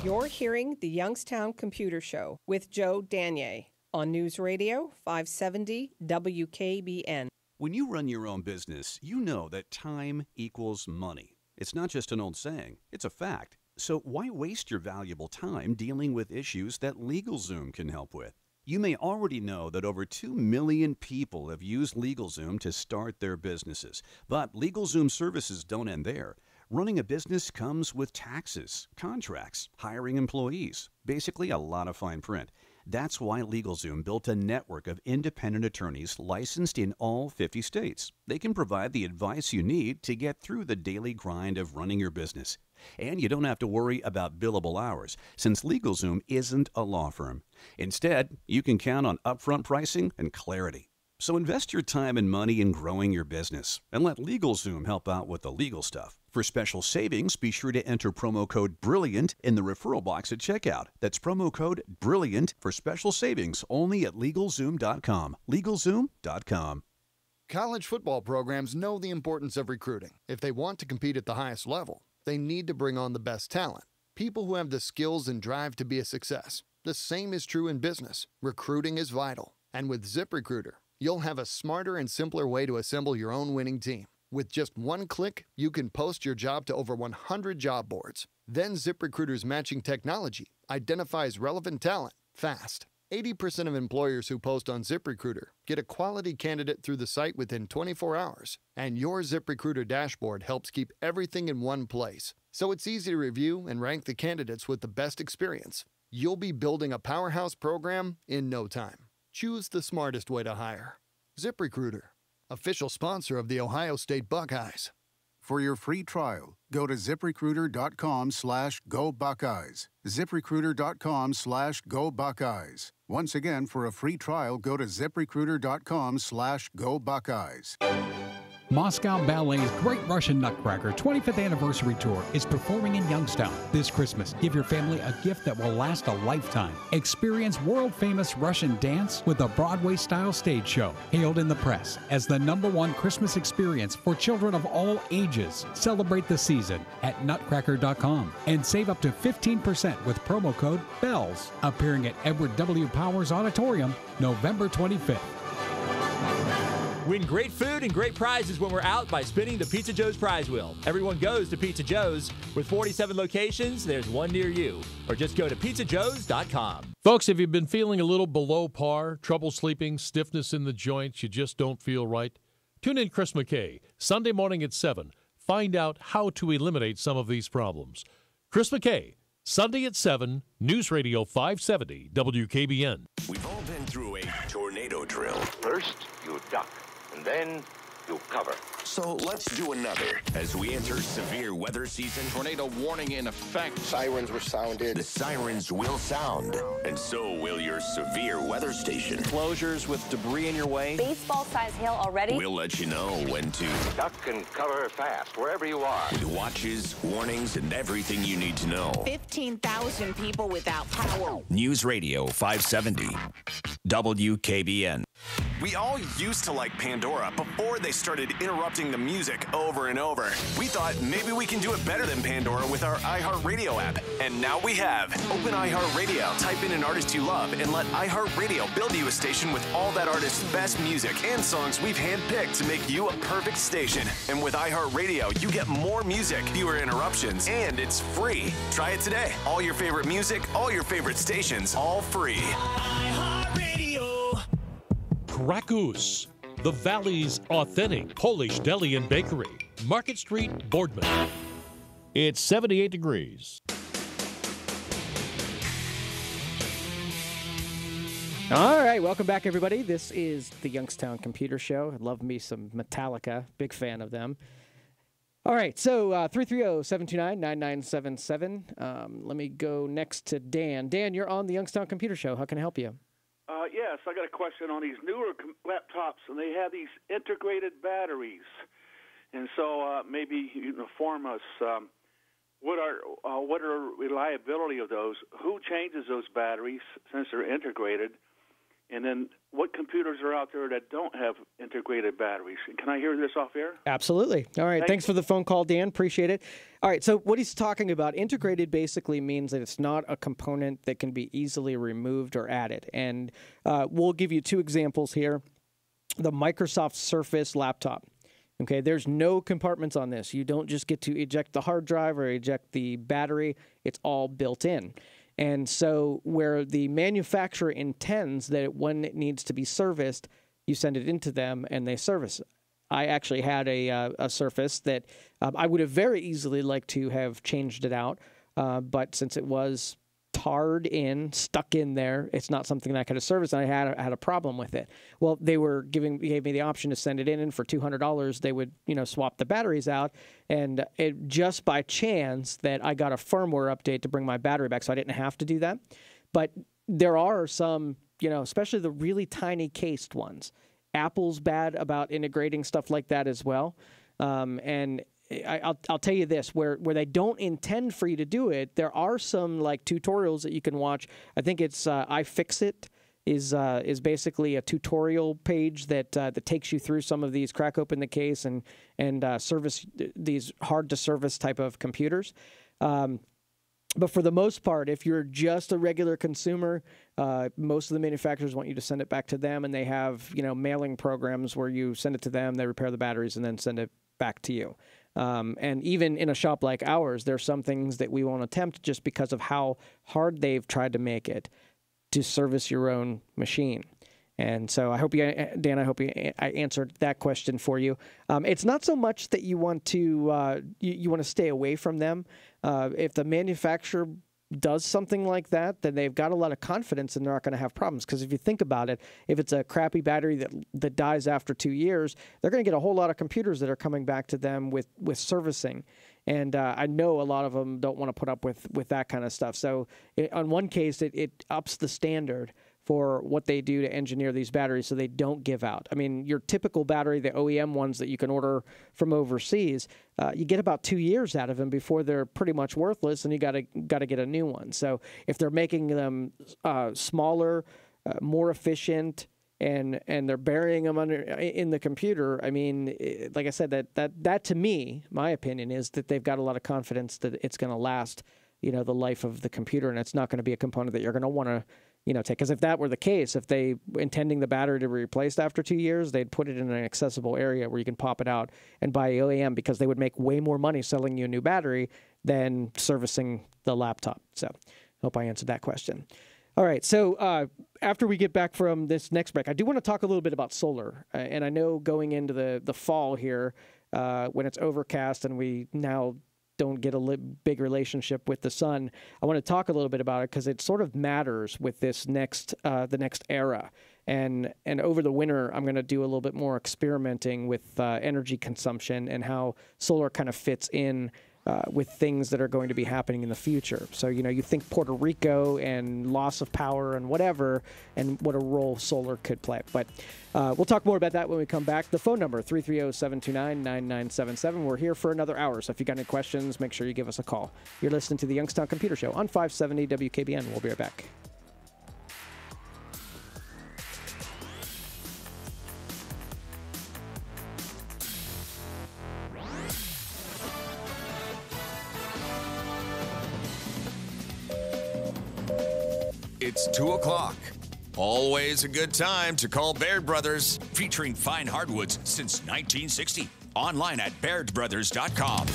You're hearing the Youngstown Computer Show with Joe Danier on News Radio 570 WKBN. When you run your own business, you know that time equals money. It's not just an old saying, it's a fact. So why waste your valuable time dealing with issues that LegalZoom can help with? You may already know that over 2 million people have used LegalZoom to start their businesses. But LegalZoom services don't end there. Running a business comes with taxes, contracts, hiring employees, basically a lot of fine print. That's why LegalZoom built a network of independent attorneys licensed in all 50 states. They can provide the advice you need to get through the daily grind of running your business. And you don't have to worry about billable hours, since LegalZoom isn't a law firm. Instead, you can count on upfront pricing and clarity. So invest your time and money in growing your business, and let LegalZoom help out with the legal stuff. For special savings, be sure to enter promo code BRILLIANT in the referral box at checkout. That's promo code BRILLIANT for special savings only at LegalZoom.com. LegalZoom.com. College football programs know the importance of recruiting. If they want to compete at the highest level, they need to bring on the best talent, people who have the skills and drive to be a success. The same is true in business. Recruiting is vital. And with ZipRecruiter, you'll have a smarter and simpler way to assemble your own winning team. With just one click, you can post your job to over 100 job boards. Then ZipRecruiter's matching technology identifies relevant talent fast. 80% of employers who post on ZipRecruiter get a quality candidate through the site within 24 hours. And your ZipRecruiter dashboard helps keep everything in one place. So it's easy to review and rank the candidates with the best experience. You'll be building a powerhouse program in no time. Choose the smartest way to hire. ZipRecruiter, official sponsor of the Ohio State Buckeyes. For your free trial, go to ZipRecruiter.com/Go Buckeyes. ZipRecruiter.com/Go Buckeyes. Once again, for a free trial, go to ZipRecruiter.com/Go Buckeyes. Moscow Ballet's Great Russian Nutcracker 25th Anniversary Tour is performing in Youngstown this Christmas. Give your family a gift that will last a lifetime. Experience world-famous Russian dance with a Broadway-style stage show, hailed in the press as the #1 Christmas experience for children of all ages. Celebrate the season at nutcracker.com and save up to 15% with promo code BELLS. Appearing at Edward W. Powers Auditorium, November 25th. Win great food and great prizes when we're out by spinning the Pizza Joe's prize wheel. Everyone goes to Pizza Joe's. With 47 locations, there's one near you. Or just go to pizzajoes.com. Folks, if you've been feeling a little below par, trouble sleeping, stiffness in the joints, you just don't feel right, tune in Chris McKay, Sunday morning at 7. Find out how to eliminate some of these problems. Chris McKay, Sunday at 7, News Radio 570, WKBN. We've all been through a tornado drill. First, you duck, and then you cover. So let's do another as we enter severe weather season. Tornado warning in effect. Sirens were sounded. The sirens will sound, and so will your severe weather station. Closures with debris in your way. Baseball-sized hail already. We'll let you know when to duck and cover fast, wherever you are. With watches, warnings, and everything you need to know. 15,000 people without power. News Radio 570, WKBN. We all used to like Pandora before they started interrupting the music over and over. We thought maybe we can do it better than Pandora with our iHeartRadio app. And now we have. Open iHeartRadio, type in an artist you love, and let iHeartRadio build you a station with all that artist's best music and songs we've handpicked to make you a perfect station. And with iHeartRadio, you get more music, fewer interruptions, and it's free. Try it today. All your favorite music, all your favorite stations, all free. iHeartRadio. Krakus, the Valley's authentic Polish deli and bakery. Market Street, Boardman. It's 78 degrees. All right, welcome back, everybody. This is the Youngstown Computer Show. I love me some Metallica. Big fan of them. All right, so 330-729-9977. Let me go next to Dan. Dan, you're on the Youngstown Computer Show. How can I help you? Yes, I got a question on these newer laptops, and they have these integrated batteries. And so maybe you can inform us what are reliability of those? Who changes those batteries since they're integrated? And then what computers are out there that don't have integrated batteries? Can I hear this off air? Absolutely. All right. Thanks for the phone call, Dan. Appreciate it. All right. So what he's talking about, integrated basically means that it's not a component that can be easily removed or added. And we'll give you two examples here. The Microsoft Surface laptop. Okay, there's no compartments on this. You don't just get to eject the hard drive or eject the battery. It's all built in. And so where the manufacturer intends that when it needs to be serviced, you send it into them and they service it. I actually had a Surface that I would have very easily liked to have changed it out, but since it was tarred in, stuck in there, it's not something that I could have serviced, and I had a problem with it. Well, they gave me the option to send it in, and for $200, they would swap the batteries out, and it just by chance that I got a firmware update to bring my battery back, so I didn't have to do that. But there are some, especially the really tiny cased ones. Apple's bad about integrating stuff like that as well, and I'll tell you this, where they don't intend for you to do it, there are some like tutorials that you can watch. I think it's iFixit is basically a tutorial page that takes you through some of these, crack open the case and service these hard to service type of computers. But for the most part, if you're just a regular consumer, most of the manufacturers want you to send it back to them, and they have mailing programs where you send it to them, they repair the batteries, and then send it back to you. And even in a shop like ours, there's some things that we won't attempt just because of how hard they've tried to make it to service your own machine. And so I hope Dan, I answered that question for you. It's not so much that you want to you want to stay away from them. If the manufacturer does something like that, then they've got a lot of confidence and they're not going to have problems. Because if you think about it, if it's a crappy battery that dies after 2 years, they're going to get a whole lot of computers that are coming back to them with servicing. And I know a lot of them don't want to put up with that kind of stuff. So on one case, it ups the standard for what they do to engineer these batteries so they don't give out. I mean, your typical battery, the OEM ones that you can order from overseas, you get about 2 years out of them before they're pretty much worthless, and you got to get a new one. So if they're making them smaller, more efficient, and they're burying them in the computer, I mean, like I said, that to me, my opinion is that they've got a lot of confidence that it's going to last, the life of the computer, and it's not going to be a component that you're going to want to take. Because if that were the case, if they intending the battery to be replaced after 2 years, they'd put it in an accessible area where you can pop it out and buy OEM, because they would make way more money selling you a new battery than servicing the laptop. So hope I answered that question. All right, so after we get back from this next break, I do want to talk a little bit about solar. And I know going into the fall here, when it's overcast and we now don't get a big relationship with the sun, I want to talk a little bit about it because it sort of matters with this the next era. And over the winter, I'm going to do a little bit more experimenting with energy consumption and how solar kind of fits in with things that are going to be happening in the future. So, you think Puerto Rico and loss of power and whatever, and what a role solar could play. But we'll talk more about that when we come back. The phone number, 330-729-9977. We're here for another hour, so if you got any questions, make sure you give us a call. You're listening to the Youngstown Computer Show on 570 WKBN. We'll be right back. It's 2 o'clock. Always a good time to call Baird Brothers, featuring fine hardwoods since 1960. Online at BairdBrothers.com.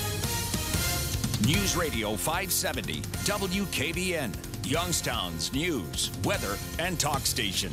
News Radio 570 WKBN, Youngstown's news, weather, and talk station.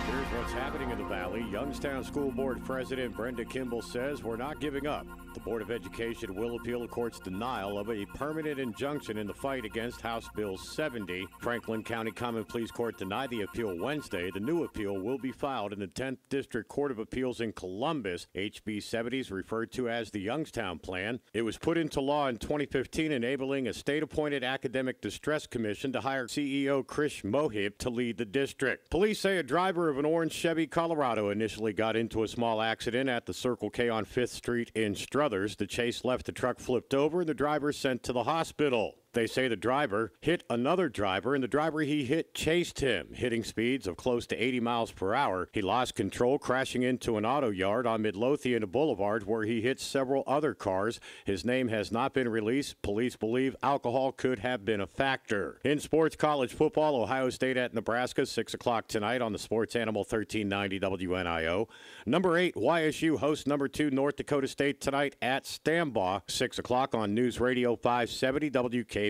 Here's what's happening in the Valley. Youngstown School Board President Brenda Kimball says we're not giving up. The Board of Education will appeal the court's denial of a permanent injunction in the fight against House Bill 70. Franklin County Common Pleas Court denied the appeal Wednesday. The new appeal will be filed in the 10th District Court of Appeals in Columbus. HB 70 is referred to as the Youngstown Plan. It was put into law in 2015, enabling a state-appointed academic distress commission to hire CEO Chris Mohib to lead the district. Police say a driver of an orange Chevy Colorado initially got into a small accident at the Circle K on 5th Street in Struthers. The chase left the truck flipped over and the driver sent to the hospital. They say the driver hit another driver, and the driver he hit chased him, hitting speeds of close to 80 miles per hour. He lost control, crashing into an auto yard on Midlothian Boulevard, where he hit several other cars. His name has not been released. Police believe alcohol could have been a factor. In sports, college football, Ohio State at Nebraska, 6 o'clock tonight on the Sports Animal 1390 WNIO. Number 8, YSU hosts number 2, North Dakota State tonight at Stambaugh, 6 o'clock on News Radio 570 WKBN.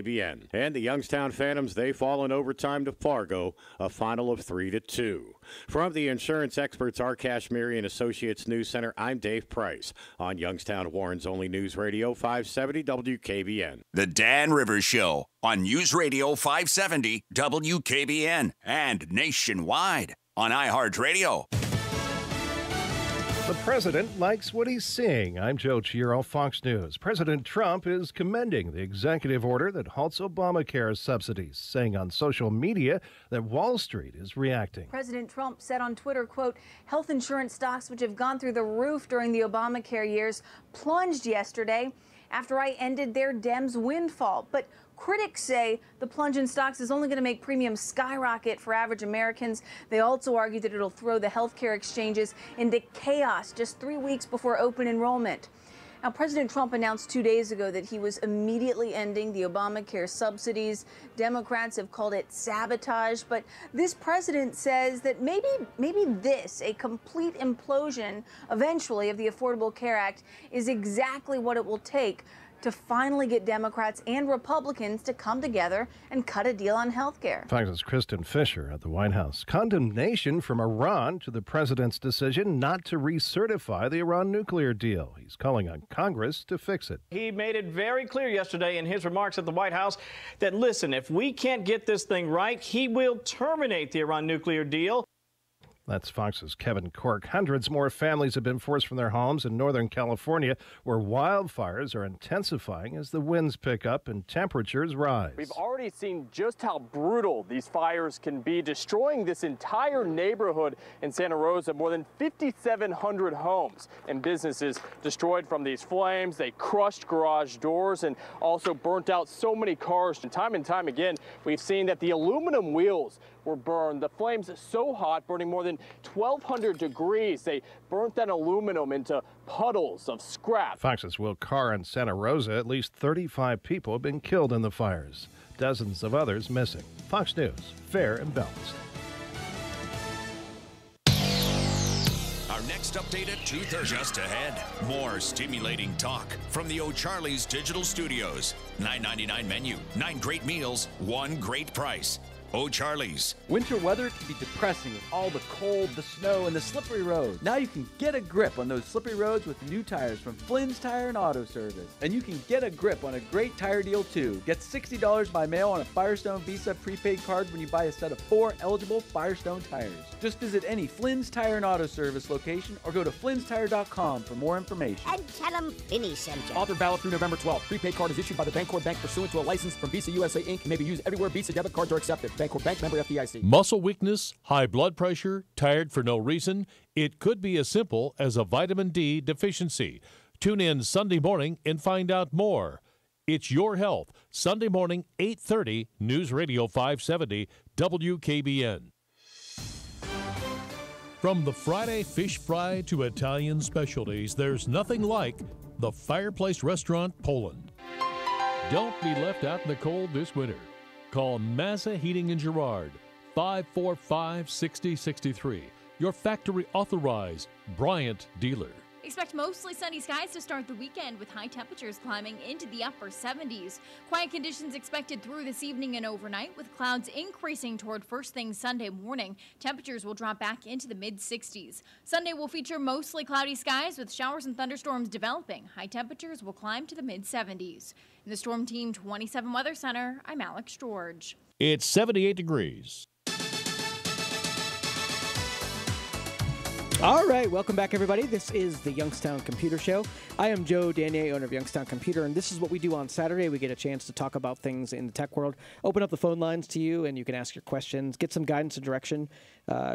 And the Youngstown Phantoms, they fall in overtime to Fargo, a final of 3-2. From the insurance experts, our Kashmiri and Associates News Center, I'm Dave Price on Youngstown Warren's only News Radio 570 WKBN. The Dan Rivers Show on News Radio 570 WKBN and nationwide on iHeartRadio. The president likes what he's seeing. I'm Joe Chiro, Fox News. President Trump is commending the executive order that halts Obamacare subsidies, saying on social media that Wall Street is reacting. President Trump said on Twitter, quote, health insurance stocks, which have gone through the roof during the Obamacare years, plunged yesterday after I ended their Dems windfall. But critics say the plunge in stocks is only going to make premiums skyrocket for average Americans. They also argue that it'll throw the healthcare exchanges into chaos just 3 weeks before open enrollment. Now, President Trump announced 2 days ago that he was immediately ending the Obamacare subsidies. Democrats have called it sabotage, but this president says that maybe this, a complete implosion eventually of the Affordable Care Act, is exactly what it will take to finally get Democrats and Republicans to come together and cut a deal on health care. Fox's Kristen Fisher at the White House. Condemnation from Iran to the president's decision not to recertify the Iran nuclear deal. He's calling on Congress to fix it. He made it very clear yesterday in his remarks at the White House that, listen, if we can't get this thing right, he will terminate the Iran nuclear deal. That's Fox's Kevin Cork. Hundreds more families have been forced from their homes in Northern California, where wildfires are intensifying as the winds pick up and temperatures rise. We've already seen just how brutal these fires can be, destroying this entire neighborhood in Santa Rosa. More than 5,700 homes and businesses destroyed from these flames. They crushed garage doors and also burnt out so many cars. And time again, we've seen that the aluminum wheels were burned. The flames so hot, burning more than 1,200 degrees. They burnt that aluminum into puddles of scrap. Fox's Will Carr in Santa Rosa. At least 35 people have been killed in the fires. Dozens of others missing. Fox News, fair and balanced. Our next update at 2:30. Just ahead, more stimulating talk from the O'Charley's Digital Studios. $9.99 menu, 9 great meals, 1 great price. O'Charley's. Winter weather can be depressing with all the cold, the snow, and the slippery roads. Now you can get a grip on those slippery roads with new tires from Flynn's Tire and Auto Service. And you can get a grip on a great tire deal too. Get $60 by mail on a Firestone Visa prepaid card when you buy a set of 4 eligible Firestone tires. Just visit any Flynn's Tire and Auto Service location or go to flynnstire.com for more information. And tell them Finney sent you. Offer valid through November 12th. Prepaid card is issued by the Bancorp Bank pursuant to a license from Visa USA Inc. and may be used everywhere Visa debit cards are accepted. Bancorp Bank, member FDIC. Muscle weakness, high blood pressure, tired for no reason. It could be as simple as a vitamin D deficiency. Tune in Sunday morning and find out more. It's Your Health, Sunday morning, 8:30, News Radio 570, WKBN. From the Friday fish fry to Italian specialties, there's nothing like the Fireplace Restaurant Poland. Don't be left out in the cold this winter. Call Mazza Heating in Girard, 545-6063. Your factory authorized Bryant dealer. Expect mostly sunny skies to start the weekend with high temperatures climbing into the upper 70s. Quiet conditions expected through this evening and overnight with clouds increasing toward first thing Sunday morning. Temperatures will drop back into the mid-60s. Sunday will feature mostly cloudy skies with showers and thunderstorms developing. High temperatures will climb to the mid-70s. In the Storm Team 27 Weather Center, I'm Alex George. It's 78 degrees. All right, welcome back, everybody. This is the Youngstown Computer Show. I am Joe Danier, owner of Youngstown Computer, and this is what we do on Saturday. We get a chance to talk about things in the tech world, open up the phone lines to you, and you can ask your questions, get some guidance and direction.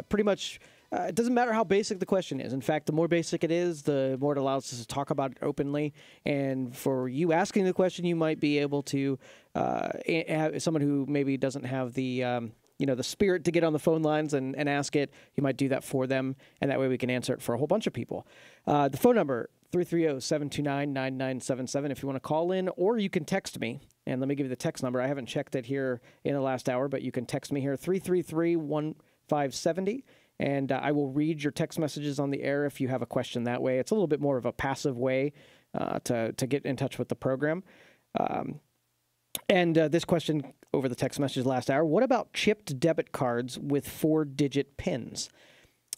Pretty much, it doesn't matter how basic the question is. In fact, the more basic it is, the more it allows us to talk about it openly. And for you asking the question, you might be able to have someone who maybe doesn't have the the spirit to get on the phone lines and ask it. You might do that for them, and that way we can answer it for a whole bunch of people. The phone number, 330-729-9977 if you want to call in, or you can text me. And let me give you the text number. I haven't checked it here in the last hour, but you can text me here, 333-1570. And I will read your text messages on the air if you have a question that way. It's a little bit more of a passive way to get in touch with the program. And this question over the text message last hour, what about chipped debit cards with 4-digit PINs?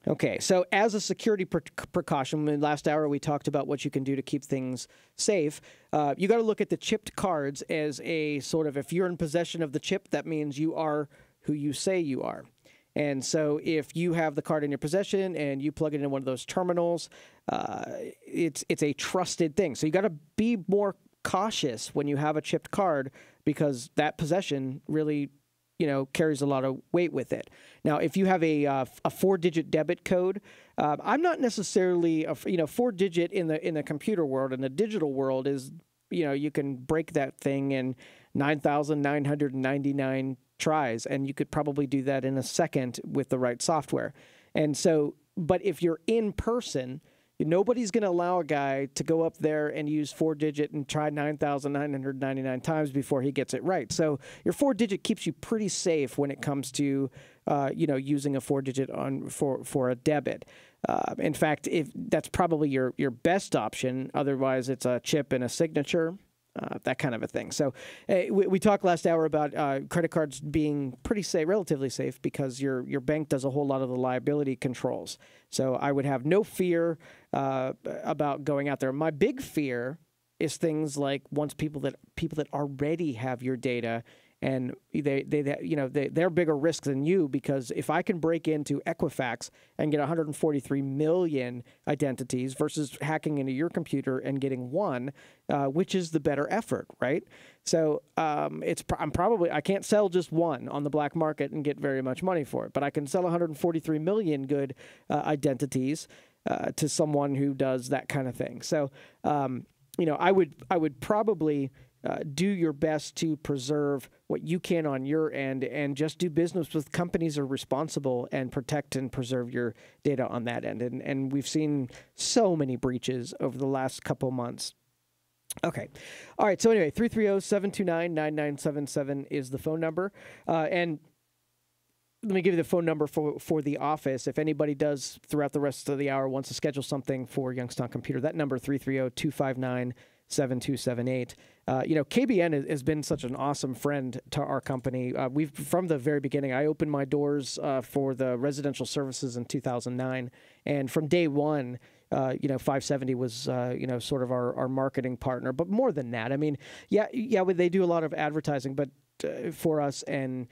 Okay, so as a security precaution, in last hour we talked about what you can do to keep things safe. You got to look at the chipped cards as a sort of, if you're in possession of the chip, that means you are who you say you are. And so if you have the card in your possession and you plug it in one of those terminals, it's a trusted thing. So you got to be more cautious when you have a chipped card, because that possession really, carries a lot of weight with it. Now, if you have a 4-digit debit code, I'm not necessarily 4-digit in the computer world. In the digital world is, you can break that thing in 9,999 tries, and you could probably do that in a second with the right software. And so, but if you're in person, nobody's going to allow a guy to go up there and use 4-digit and try 9,999 times before he gets it right. So your 4-digit keeps you pretty safe when it comes to, using a 4-digit for a debit. In fact, if that's probably your best option. Otherwise, it's a chip and a signature. that kind of a thing. So we talked last hour about credit cards being pretty safe, relatively safe, because your bank does a whole lot of the liability controls. So I would have no fear about going out there. My big fear is things like once people that already have your data, and they're bigger risk than you, because if I can break into Equifax and get 143 million identities versus hacking into your computer and getting one, which is the better effort, right? So I can't sell just one on the black market and get very much money for it, but I can sell 143 million good identities to someone who does that kind of thing. So I would probably do your best to preserve what you can on your end, and just do business with companies that are responsible and protect and preserve your data on that end. And we've seen so many breaches over the last couple months. Okay. All right. So anyway, 330-729-9977 is the phone number. And let me give you the phone number for the office. If anybody does throughout the rest of the hour wants to schedule something for Youngstown Computer, that number 330-259-7278. KBN has been such an awesome friend to our company. We've, from the very beginning, I opened my doors for the residential services in 2009, and from day one, 570 was, sort of our marketing partner. But more than that, I mean, they do a lot of advertising, but for us, and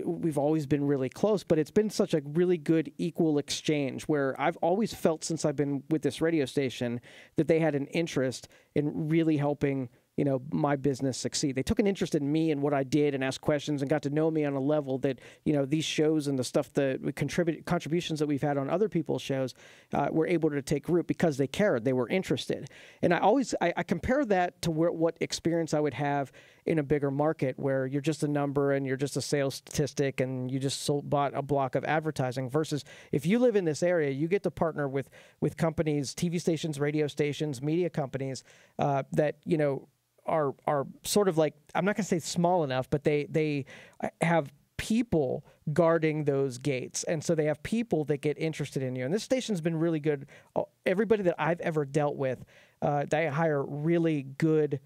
we've always been really close, but it's been such a really good equal exchange, where I've always felt since I've been with this radio station that they had an interest in really helping my business succeed. They took an interest in me and what I did, and asked questions, and got to know me on a level that, these shows and the stuff that we contributions that we've had on other people's shows were able to take root because they cared, they were interested. And I compare that to what experience I would have in a bigger market, where you're just a number and you're just a sales statistic and you just bought a block of advertising, versus if you live in this area, you get to partner with companies, TV stations, radio stations, media companies that, are sort of like, I'm not going to say small enough, but they have people guarding those gates. And so they have people that get interested in you. And this station's been really good. Everybody that I've ever dealt with, they hire really good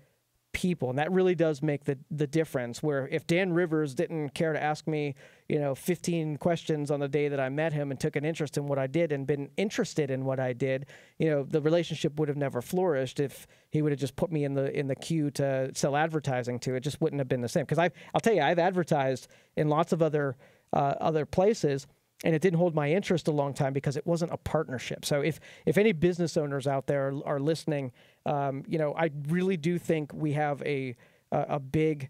people, and that really does make the difference. Where if Dan Rivers didn't care to ask me 15 questions on the day that I met him, and took an interest in what I did and been interested in what I did, the relationship would have never flourished if he would have just put me in the queue to sell advertising to. It just wouldn't have been the same, because I'll tell you, I've advertised in lots of other places, and it didn't hold my interest a long time because it wasn't a partnership. So if any business owners out there are listening, I really do think we have a big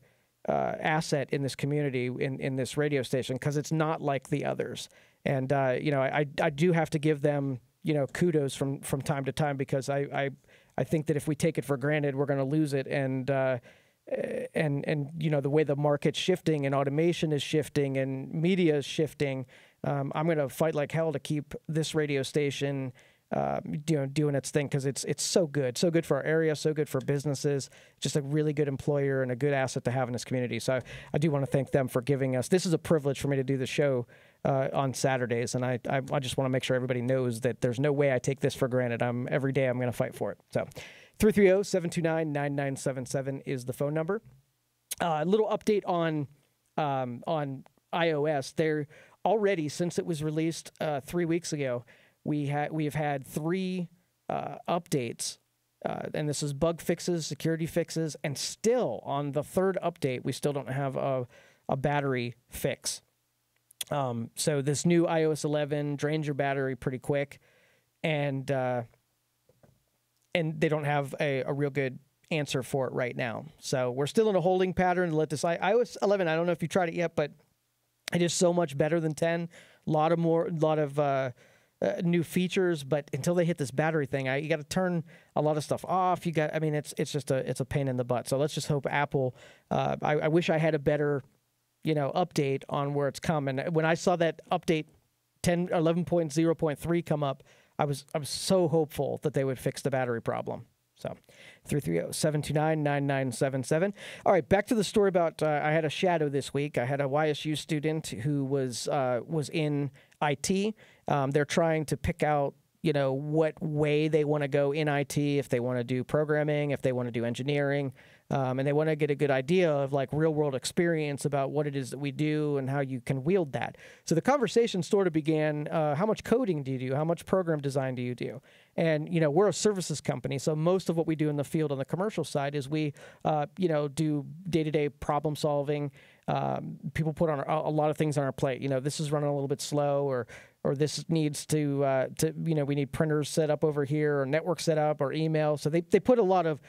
asset in this community, in this radio station, because it's not like the others. And I do have to give them kudos from time to time, because I think that if we take it for granted, we're going to lose it. And the way the market's shifting, and automation is shifting, and media is shifting, I'm going to fight like hell to keep this radio station doing its thing, because it's so good for our area, so good for businesses, just a really good employer and a good asset to have in this community. So I do want to thank them for giving us. This is a privilege for me to do the show on Saturdays, and I just want to make sure everybody knows that there's no way I take this for granted. Every day I'm going to fight for it. So 330-729-9977 is the phone number. A little update on iOS. They're already, since it was released 3 weeks ago, we have had 3 updates, and this is bug fixes, security fixes, and still on the 3rd update, we still don't have a battery fix. So this new iOS 11 drains your battery pretty quick, and they don't have a real good answer for it right now. So we're still in a holding pattern to let this iOS 11. I don't know if you tried it yet, but it is so much better than 10. A lot of new features, but until they hit this battery thing, you got to turn a lot of stuff off. It's just a pain in the butt. So let's just hope Apple. I wish I had a better, update on where it's coming. When I saw that update 11.0.3 come up, I was so hopeful that they would fix the battery problem. So 330-729-9977. All right, back to the story about I had a shadow this week. I had a YSU student who was in IT. They're trying to pick out, what way they want to go in IT, if they want to do programming, if they want to do engineering, and they want to get a good idea of like real world experience about what it is that we do and how you can wield that. So the conversation sort of began, how much coding do you do? How much program design do you do? And, we're a services company, so most of what we do in the field on the commercial side is we, do day-to-day problem solving. People put on a lot of things on our plate. This is running a little bit slow, or this needs to we need printers set up over here, or network set up, or email. So they put a lot of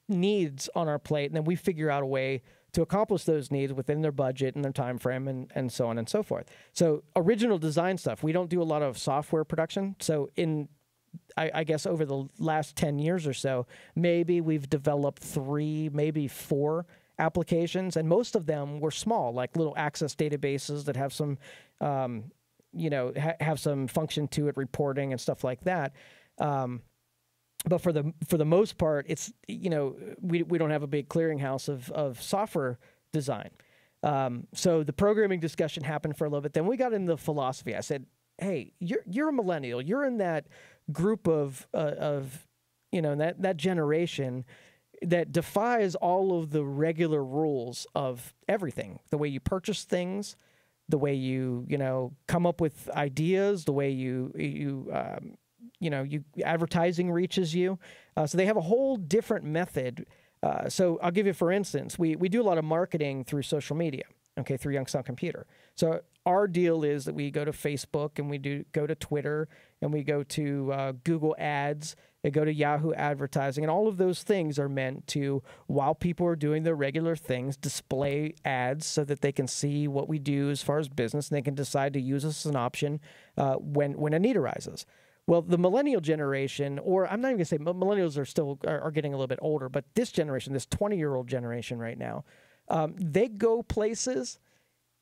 needs on our plate, and then we figure out a way to accomplish those needs within their budget and their time frame, and so on and so forth. So original design stuff, we don't do a lot of software production. So I guess over the last 10 years or so, maybe we've developed 3, maybe 4 applications, and most of them were small, like little access databases that have some, have some function to it, reporting and stuff like that. But for the most part, it's we don't have a big clearinghouse of software design. So the programming discussion happened for a little bit. Then we got into philosophy. I said, "Hey, you're a millennial. You're in that group of that generation that defies all of the regular rules of everything. The way you purchase things, the way you come up with ideas, the way you advertising reaches you. So they have a whole different method. So I'll give you, for instance, we do a lot of marketing through social media, okay, through Youngstown Computer. So our deal is that we go to Facebook, and we go to Twitter, and we go to Google Ads, and go to Yahoo Advertising, and all of those things are meant to, while people are doing their regular things, display ads so that they can see what we do as far as business, and they can decide to use us as an option when a need arises. Well, the millennial generation, or I'm not even going to say millennials are getting a little bit older, but this generation, this 20-year-old generation right now, they go places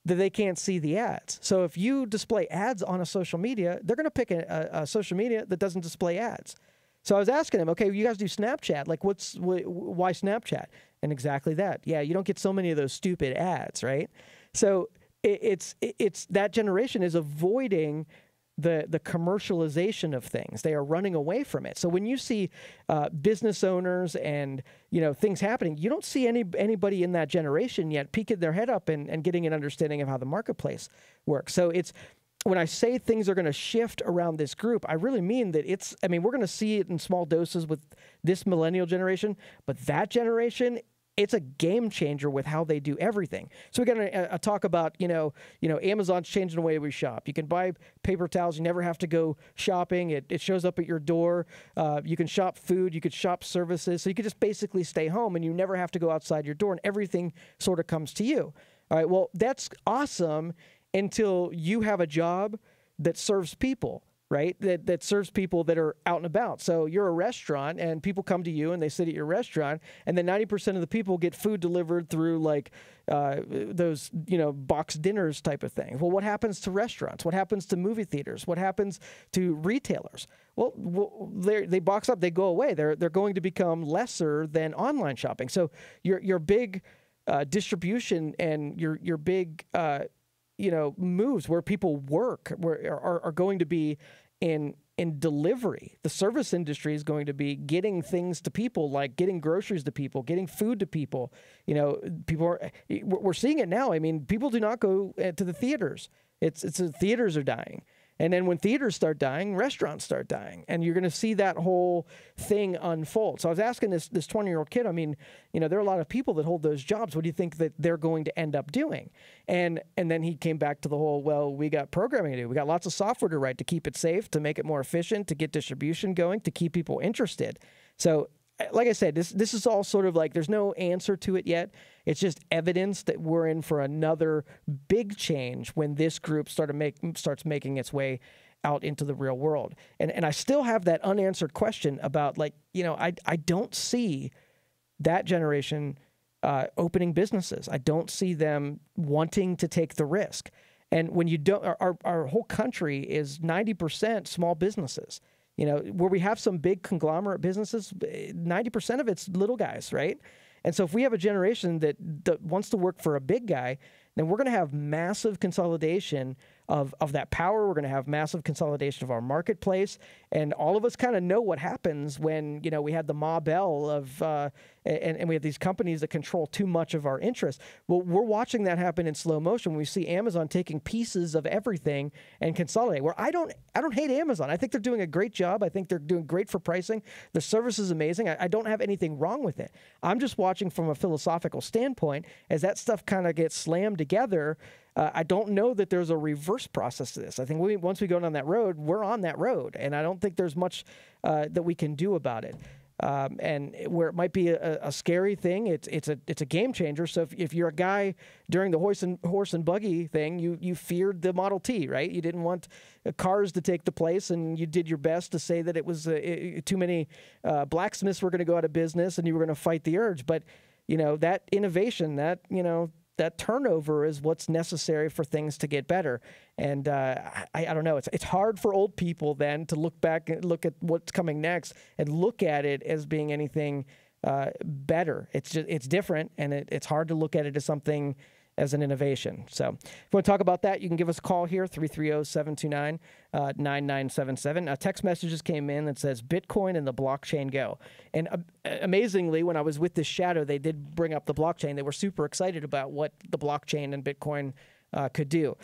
that they can't see the ads. So if you display ads on a social media, they're going to pick a social media that doesn't display ads. So I was asking them, okay, you guys do Snapchat. Like, why Snapchat? And exactly that. Yeah, you don't get so many of those stupid ads, right? So it's that generation is avoiding the commercialization of things. They are running away from it. So when you see business owners and things happening, you don't see anybody in that generation yet peeking their head up and getting an understanding of how the marketplace works. So when I say things are going to shift around this group, I really mean that we're going to see it in small doses with this millennial generation, but that generation, it's a game changer with how they do everything. So we're going to talk about, Amazon's changing the way we shop. You can buy paper towels. You never have to go shopping. It shows up at your door. You can shop food. You could shop services. So you could just basically stay home, and you never have to go outside your door, and everything sort of comes to you. All right, well, that's awesome until you have a job that serves people, right? That serves people that are out and about. So you're a restaurant, and people come to you, and they sit at your restaurant, and then 90% of the people get food delivered through like those box dinners type of thing. Well, what happens to restaurants? What happens to movie theaters? What happens to retailers? Well, they box up. They go away. They're going to become lesser than online shopping. So your big distribution and your big moves where people work are going to be in delivery. The service industry is going to be getting things to people, like getting groceries to people, getting food to people. We're seeing it now. I mean, people do not go to the theaters. Theaters are dying. And then when theaters start dying, restaurants start dying. And you're going to see that whole thing unfold. So I was asking this 20-year-old kid, there are a lot of people that hold those jobs. What do you think that they're going to end up doing? And then he came back to the whole, well, we got programming to do. We got lots of software to write to keep it safe, to make it more efficient, to get distribution going, to keep people interested. So like I said, this is all sort of like there's no answer to it yet. It's just evidence that we're in for another big change when this group starts making its way out into the real world. And I still have that unanswered question about I don't see that generation opening businesses. I don't see them wanting to take the risk. And when you don't, our whole country is 90% small businesses. Where we have some big conglomerate businesses, 90% of it's little guys, right? And so if we have a generation that wants to work for a big guy, then we're going to have massive consolidation of that power. We're going to have massive consolidation of our marketplace. And all of us kind of know what happens when, we had the Ma Bell of, and we have these companies that control too much of our interests. Well, we're watching that happen in slow motion when we see Amazon taking pieces of everything and consolidate. Where I don't hate Amazon. I think they're doing a great job. I think they're doing great for pricing. The service is amazing. I don't have anything wrong with it. I'm just watching from a philosophical standpoint as that stuff kind of gets slammed together. I don't know that there's a reverse process to this. I think once we go down that road, we're on that road, and I don't think there's much that we can do about it. And where it might be a scary thing, it's a game changer. So if you're a guy during the horse and buggy thing, you feared the Model T, right? You didn't want cars to take the place, and you did your best to say that it was too many blacksmiths were going to go out of business, and you were going to fight the urge. But that innovation, that turnover is what's necessary for things to get better. And I don't know. It's hard for old people then to look back and look at what's coming next and look at it as being anything better. It's different, and it's hard to look at it as something as an innovation. So if you want to talk about that, you can give us a call here, 330-729-9977. Text messages came in that says, Bitcoin and the blockchain go. And amazingly, when I was with this shadow, they did bring up the blockchain. They were super excited about what the blockchain and Bitcoin could do.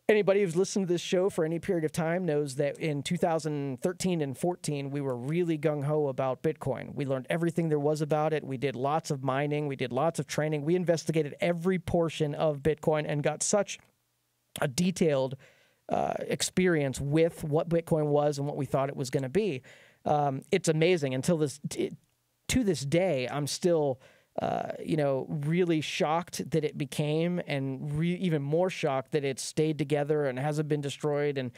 Anybody who's listened to this show for any period of time knows that in 2013 and 14, we were really gung-ho about Bitcoin. We learned everything there was about it. We did lots of mining. We did lots of training. We investigated every portion of Bitcoin and got such a detailed experience with what Bitcoin was and what we thought it was going to be. It's amazing. To this day, I'm still really shocked that it became, and even more shocked that it stayed together and hasn't been destroyed. And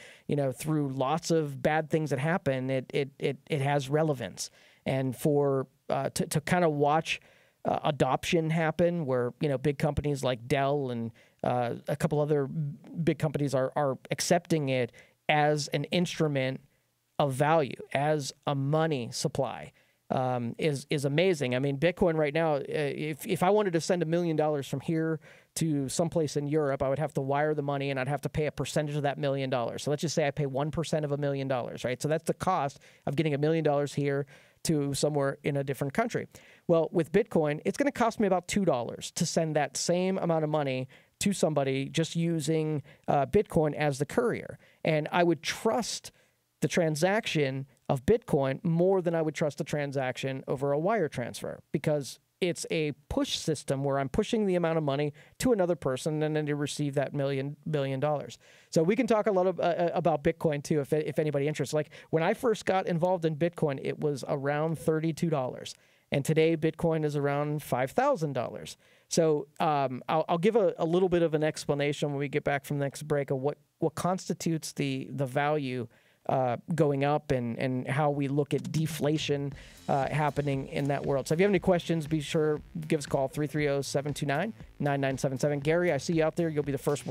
through lots of bad things that happen, it has relevance. And for to kind of watch adoption happen, where big companies like Dell and a couple other big companies are accepting it as an instrument of value, as a money supply. Is amazing. I mean, Bitcoin right now, if I wanted to send $1 million from here to someplace in Europe, I would have to wire the money, and I'd have to pay a percentage of that $1 million. So let's just say I pay 1% of $1 million, right? So that's the cost of getting $1 million here to somewhere in a different country. Well, with Bitcoin, it's going to cost me about $2 to send that same amount of money to somebody just using Bitcoin as the courier. And I would trust the transaction of Bitcoin more than I would trust a transaction over a wire transfer, because it's a push system where I'm pushing the amount of money to another person and then they receive that $1 billion. So we can talk a lot about Bitcoin too, if anybody interested. Like when I first got involved in Bitcoin, it was around $32. And today Bitcoin is around $5,000. So I'll give a little bit of an explanation when we get back from the next break of what constitutes the value going up and how we look at deflation happening in that world. So if you have any questions, be sure give us a call, 330-729-9977. Gary, I see you out there. You'll be the first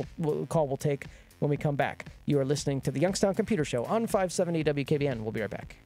call we'll take when we come back. You are listening to the Youngstown Computer Show on 570 WKBN. We'll be right back.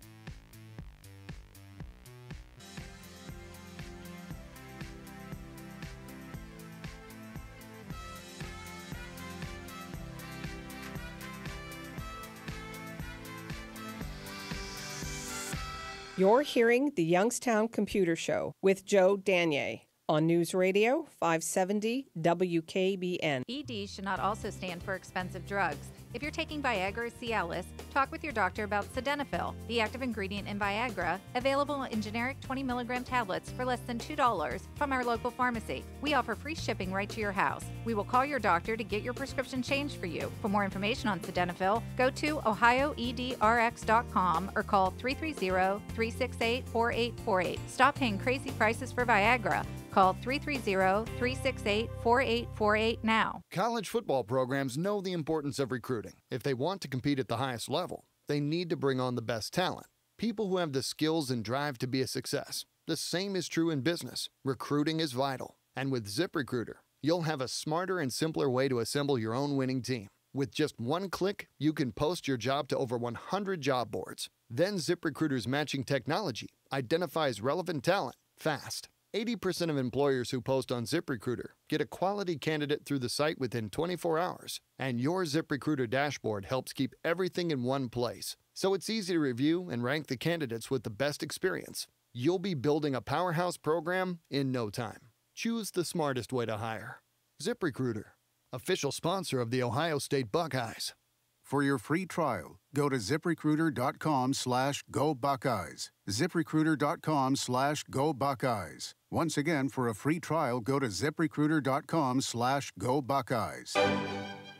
You're hearing the Youngstown Computer Show with Joe Danier on News Radio 570 WKBN. ED should not also stand for expensive drugs. If you're taking Viagra or Cialis, talk with your doctor about sildenafil, the active ingredient in Viagra, available in generic 20 milligram tablets for less than $2 from our local pharmacy. We offer free shipping right to your house. We will call your doctor to get your prescription changed for you. For more information on sildenafil, go to ohioedrx.com or call 330-368-4848. Stop paying crazy prices for Viagra. Call 330-368-4848 now. College football programs know the importance of recruiting. If they want to compete at the highest level, they need to bring on the best talent, people who have the skills and drive to be a success. The same is true in business. Recruiting is vital. And with ZipRecruiter, you'll have a smarter and simpler way to assemble your own winning team. With just one click, you can post your job to over 100 job boards. Then ZipRecruiter's matching technology identifies relevant talent fast. 80% of employers who post on ZipRecruiter get a quality candidate through the site within 24 hours. And your ZipRecruiter dashboard helps keep everything in one place, so it's easy to review and rank the candidates with the best experience. You'll be building a powerhouse program in no time. Choose the smartest way to hire. ZipRecruiter, official sponsor of the Ohio State Buckeyes. For your free trial, go to ZipRecruiter.com/Go Buckeyes. ZipRecruiter.com/Go Buckeyes. Once again, for a free trial, go to ZipRecruiter.com/Go Buckeyes.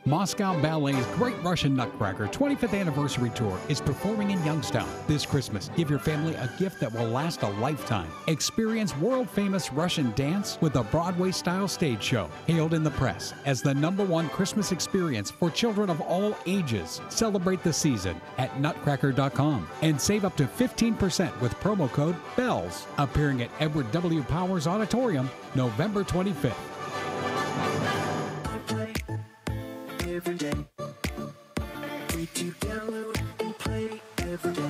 Moscow Ballet's Great Russian Nutcracker 25th Anniversary Tour is performing in Youngstown this Christmas. Give your family a gift that will last a lifetime. Experience world-famous Russian dance with a Broadway-style stage show, hailed in the press as the #1 Christmas experience for children of all ages. Celebrate the season at Nutcracker.com and save up to 15% with promo code BELLS. Appearing at Edward W. Powers Auditorium, November 25th. Every day. Free to download and play every day.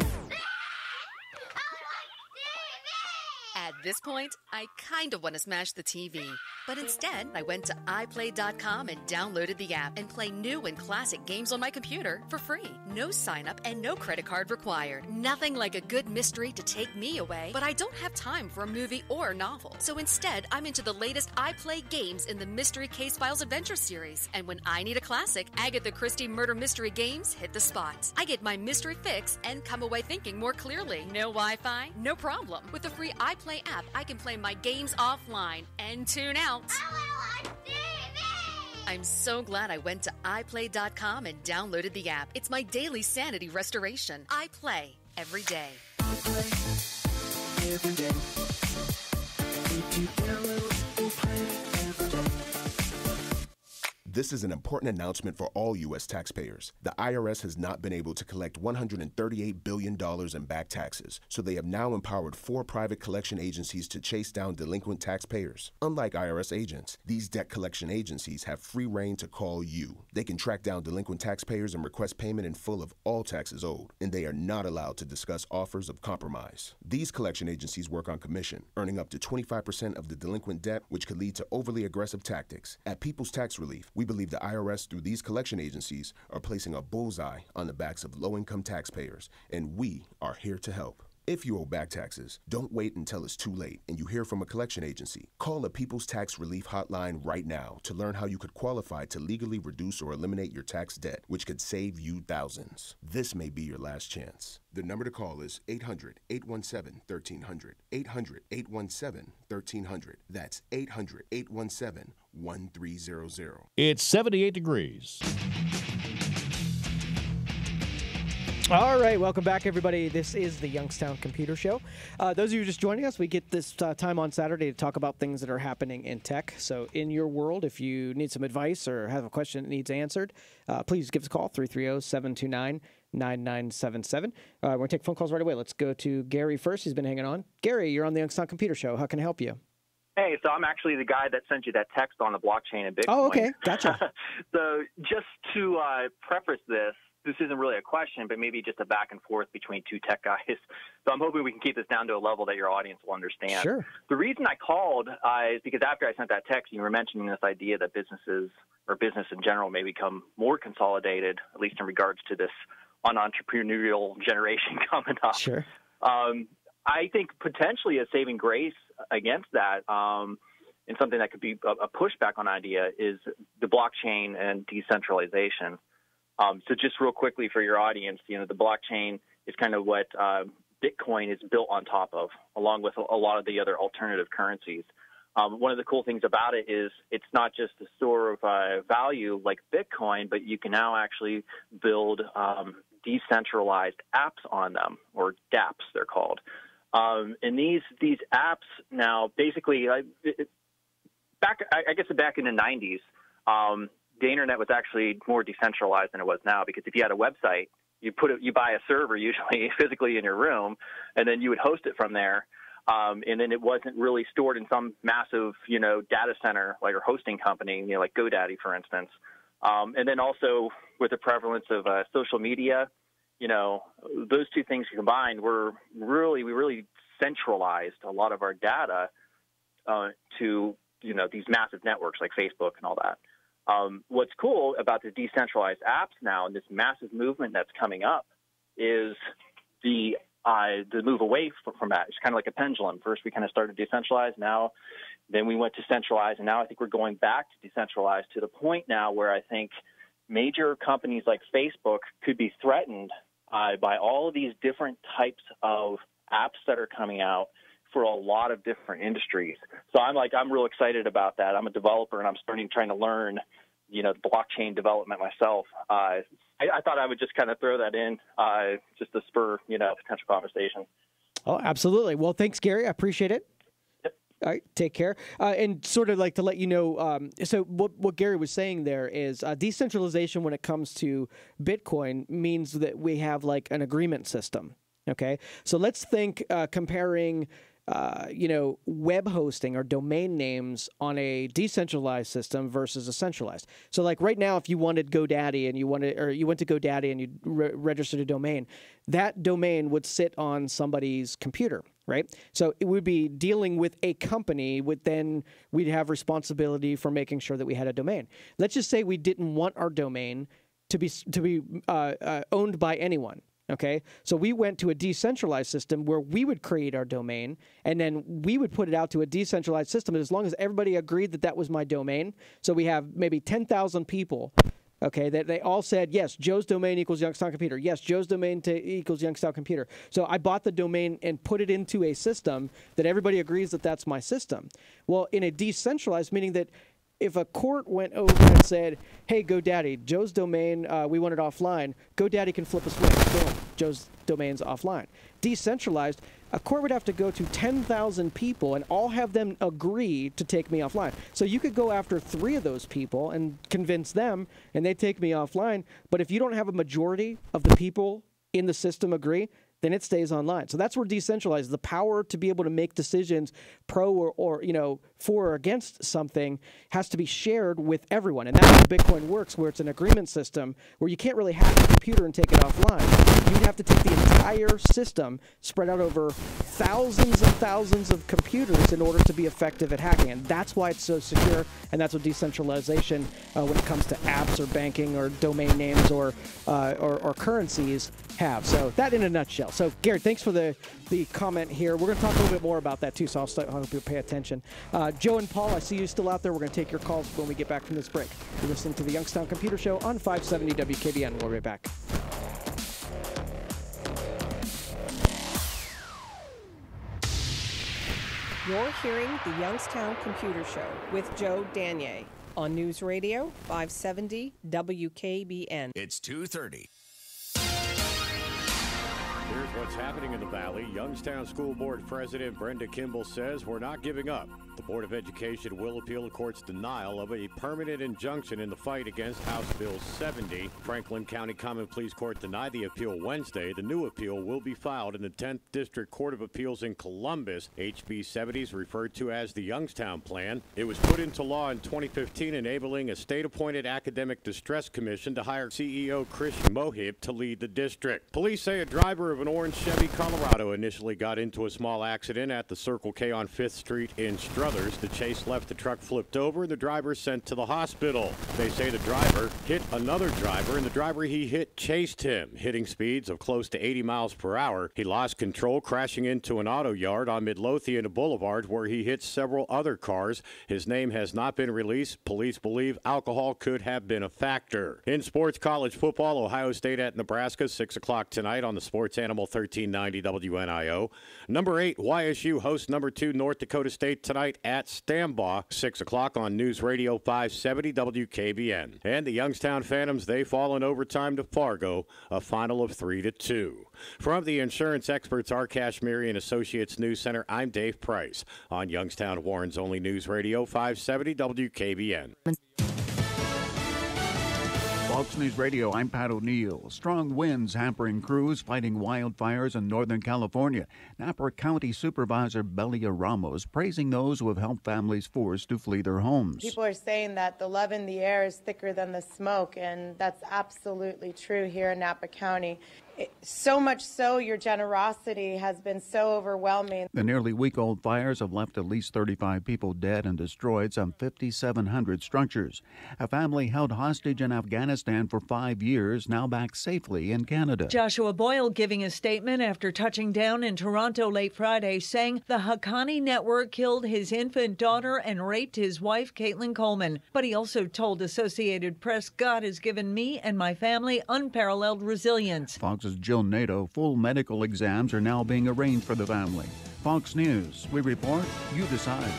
At this point, I kind of want to smash the TV. But instead, I went to iPlay.com and downloaded the app and play new and classic games on my computer for free. No sign up and no credit card required. Nothing like a good mystery to take me away, but I don't have time for a movie or a novel. So instead, I'm into the latest iPlay games in the Mystery Case Files Adventure series. And when I need a classic, Agatha Christie murder mystery games hit the spot. I get my mystery fix and come away thinking more clearly. No Wi-Fi? No problem. With the free iPlay app, I can play my games offline and tune out. I'm so glad I went to iPlay.com and downloaded the app. It's my daily sanity restoration. I play every day. Every day. Free to download and play every day. This is an important announcement for all U.S. taxpayers. The IRS has not been able to collect $138 billion in back taxes, so they have now empowered 4 private collection agencies to chase down delinquent taxpayers. Unlike IRS agents, these debt collection agencies have free rein to call you. They can track down delinquent taxpayers and request payment in full of all taxes owed, and they are not allowed to discuss offers of compromise. These collection agencies work on commission, earning up to 25% of the delinquent debt, which could lead to overly aggressive tactics. At People's Tax Relief, we believe the IRS, through these collection agencies, are placing a bullseye on the backs of low-income taxpayers, and we are here to help. If you owe back taxes, don't wait until it's too late and you hear from a collection agency. Call the People's Tax Relief Hotline right now to learn how you could qualify to legally reduce or eliminate your tax debt, which could save you thousands. This may be your last chance. The number to call is 800-817-1300. 800-817-1300. That's 800-817-1300. It's 78 degrees. All right, welcome back, everybody. This is the Youngstown Computer Show. Those of you just joining us, we get this time on Saturday to talk about things that are happening in tech. So in your world, if you need some advice or have a question that needs answered, please give us a call, 330-729-9977. We're going to take phone calls right away. Let's go to Gary first. He's been hanging on. Gary, you're on the Youngstown Computer Show. How can I help you? Hey, so I'm actually the guy that sent you that text on the blockchain and Bitcoin. Oh, okay. Gotcha. So just to preface this isn't really a question, but maybe just a back and forth between two tech guys. So I'm hoping we can keep this down to a level that your audience will understand. Sure. The reason I called is because after I sent that text, you were mentioning this idea that businesses or business in general may become more consolidated, at least in regards to this unentrpreneurial generation coming up. Sure. I think potentially a saving grace against that and something that could be a pushback on idea is the blockchain and decentralization. So just real quickly for your audience, the blockchain is kind of what Bitcoin is built on top of, along with a lot of the other alternative currencies. One of the cool things about it is it's not just a store of value like Bitcoin, but you can now actually build decentralized apps on them, or dApps they're called. And these apps now basically, back in the 90s, the internet was actually more decentralized than it was now, because if you had a website, you buy a server usually physically in your room, and then you would host it from there. And then it wasn't really stored in some massive, data center like a hosting company, like GoDaddy, for instance. And then also with the prevalence of social media, those two things combined we really centralized a lot of our data to these massive networks like Facebook and all that. What's cool about the decentralized apps now and this massive movement that's coming up is the move away from that. It's kind of like a pendulum. First, we kind of started decentralized. Then we went to centralized, and now I think we're going back to decentralized to the point now where I think major companies like Facebook could be threatened by all of these different types of apps that are coming out for a lot of different industries. So I'm real excited about that. I'm a developer, and I'm trying to learn, the blockchain development myself. I thought I would just kind of throw that in just to spur, potential conversation. Oh, absolutely. Well, thanks, Gary. I appreciate it. Yep. All right, take care. And sort of like to let you know, so what Gary was saying there is decentralization when it comes to Bitcoin means that we have like an agreement system. Okay, so let's think comparing web hosting or domain names on a decentralized system versus a centralized. So like right now, if you wanted GoDaddy and you went to GoDaddy and you registered a domain, that domain would sit on somebody's computer, right? So it would be dealing with a company, we'd have responsibility for making sure that we had a domain. Let's just say we didn't want our domain to be owned by anyone. Okay, so we went to a decentralized system where we would create our domain, and then we would put it out to a decentralized system. And as long as everybody agreed that that was my domain, so we have maybe 10,000 people, okay, that they all said, yes, Joe's domain equals Youngstown Computer. Yes, Joe's domain equals Youngstown Computer. So I bought the domain and put it into a system that everybody agrees that that's my system. Well, in a decentralized, meaning that if a court went over and said, hey, GoDaddy, Joe's domain, we want it offline, GoDaddy can flip a switch. Boom, Joe's domain's offline. Decentralized, a court would have to go to 10,000 people and all have them agree to take me offline. So you could go after 3 of those people and convince them, and they take me offline. But if you don't have a majority of the people in the system agree, then it stays online. So that's where decentralized, the power to be able to make decisions pro or for or against something has to be shared with everyone. And that's how Bitcoin works, where it's an agreement system where you can't really hack a computer and take it offline. You'd have to take the entire system spread out over thousands and thousands of computers in order to be effective at hacking. And that's why it's so secure, and that's what decentralization, when it comes to apps or banking or domain names or currencies, have. So that in a nutshell. So Gary, thanks for the comment here. We're going to talk a little bit more about that too, so I hope you'll pay attention. Joe and Paul, I see you still out there. We're going to take your calls when we get back from this break. You're listening to the Youngstown Computer Show on 570 WKBN. We'll be right back. You're hearing the Youngstown Computer Show with Joe Danier on News Radio 570 WKBN. It's 2:30. Here's what's happening in the Valley. Youngstown School Board President Brenda Kimball says we're not giving up. The Board of Education will appeal the court's denial of a permanent injunction in the fight against House Bill 70. Franklin County Common Pleas Court denied the appeal Wednesday. The new appeal will be filed in the 10th District Court of Appeals in Columbus. HB 70 is referred to as the Youngstown Plan. It was put into law in 2015, enabling a state-appointed academic distress commission to hire CEO Chris Mohib to lead the district. Police say a driver of an orange Chevy Colorado initially got into a small accident at the Circle K on 5th Street in Struthers. The chase left the truck flipped over and the driver sent to the hospital. They say the driver hit another driver and the driver he hit chased him, hitting speeds of close to 80 miles per hour. He lost control, crashing into an auto yard on Midlothian Boulevard where he hit several other cars. His name has not been released. Police believe alcohol could have been a factor. In sports, college football, Ohio State at Nebraska, 6 o'clock tonight on the Sports Animal 1390 WNIO. Number 8, YSU hosts number 2, North Dakota State tonight at Stambaugh, 6 o'clock on News Radio 570 WKBN. And the Youngstown Phantoms, they fall in overtime to Fargo, a final of 3-2. From the insurance experts, our Kashmiri and Associates News Center, I'm Dave Price on Youngstown Warren's only News Radio 570 WKBN. Fox News Radio, I'm Pat O'Neill. Strong winds hampering crews fighting wildfires in Northern California. Napa County Supervisor Belia Ramos praising those who have helped families forced to flee their homes. People are saying that the love in the air is thicker than the smoke, and that's absolutely true here in Napa County. So much so, your generosity has been so overwhelming. The nearly week-old fires have left at least 35 people dead and destroyed some 5,700 structures. A family held hostage in Afghanistan for 5 years, now back safely in Canada. Joshua Boyle giving a statement after touching down in Toronto late Friday, saying the Haqqani network killed his infant daughter and raped his wife, Caitlin Coleman. But he also told Associated Press, God has given me and my family unparalleled resilience. Fox's Jill Nato, full medical exams are now being arranged for the family. Fox News, we report, you decide.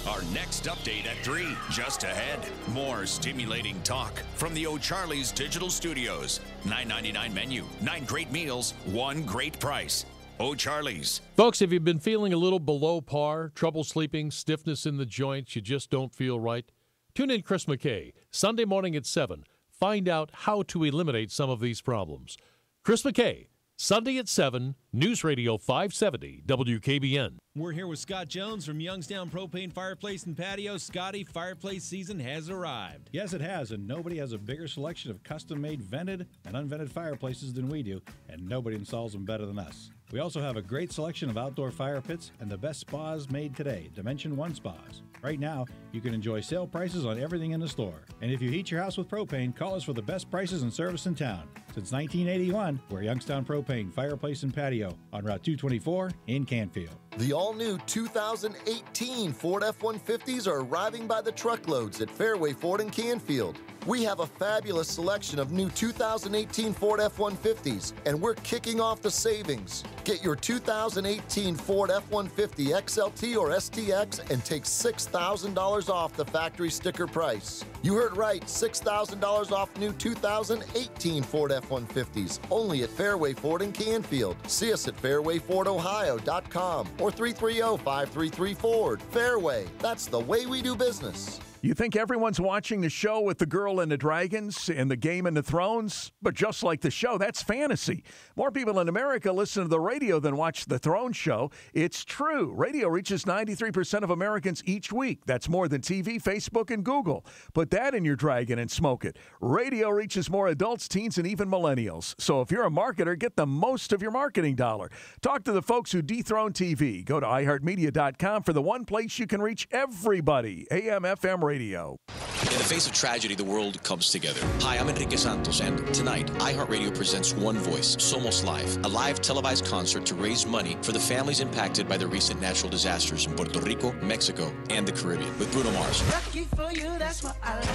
Our next update at 3, just ahead. More stimulating talk from the O'Charley's Digital Studios. $9.99 menu, 9 great meals, 1 great price. O'Charley's. Folks, if you've been feeling a little below par, trouble sleeping, stiffness in the joints, you just don't feel right, tune in Chris McKay, Sunday morning at 7. Find out how to eliminate some of these problems. Chris McKay, Sunday at 7, News Radio 570 WKBN. We're here with Scott Jones from Youngstown Propane Fireplace and Patio. Scotty, fireplace season has arrived. Yes, it has, and nobody has a bigger selection of custom-made vented and unvented fireplaces than we do, and nobody installs them better than us. We also have a great selection of outdoor fire pits and the best spas made today, Dimension 1 spas. Right now, you can enjoy sale prices on everything in the store. And if you heat your house with propane, call us for the best prices and service in town. Since 1981, we're Youngstown Propane Fireplace and Patio on Route 224 in Canfield. The all-new 2018 Ford F-150s are arriving by the truckloads at Fairway Ford in Canfield. We have a fabulous selection of new 2018 Ford F-150s, and we're kicking off the savings. Get your 2018 Ford F-150 XLT or STX and take $6,000 off the factory sticker price. You heard right, $6,000 off new 2018 Ford F-150s, only at Fairway Ford in Canfield. See us at fairwayfordohio.com or 330-533-FORD. Fairway, that's the way we do business. You think everyone's watching the show with the girl and the dragons and the Game of the Thrones? But just like the show, that's fantasy. More people in America listen to the radio than watch the Throne show. It's true. Radio reaches 93% of Americans each week. That's more than TV, Facebook, and Google. Put that in your dragon and smoke it. Radio reaches more adults, teens, and even millennials. So if you're a marketer, get the most of your marketing dollar. Talk to the folks who dethrone TV. Go to iHeartMedia.com for the one place you can reach everybody. AM, FM, radio. In the face of tragedy, the world comes together. Hi, I'm Enrique Santos, and tonight, iHeartRadio presents One Voice, Somos Live, a live televised concert to raise money for the families impacted by the recent natural disasters in Puerto Rico, Mexico, and the Caribbean. With Bruno Mars,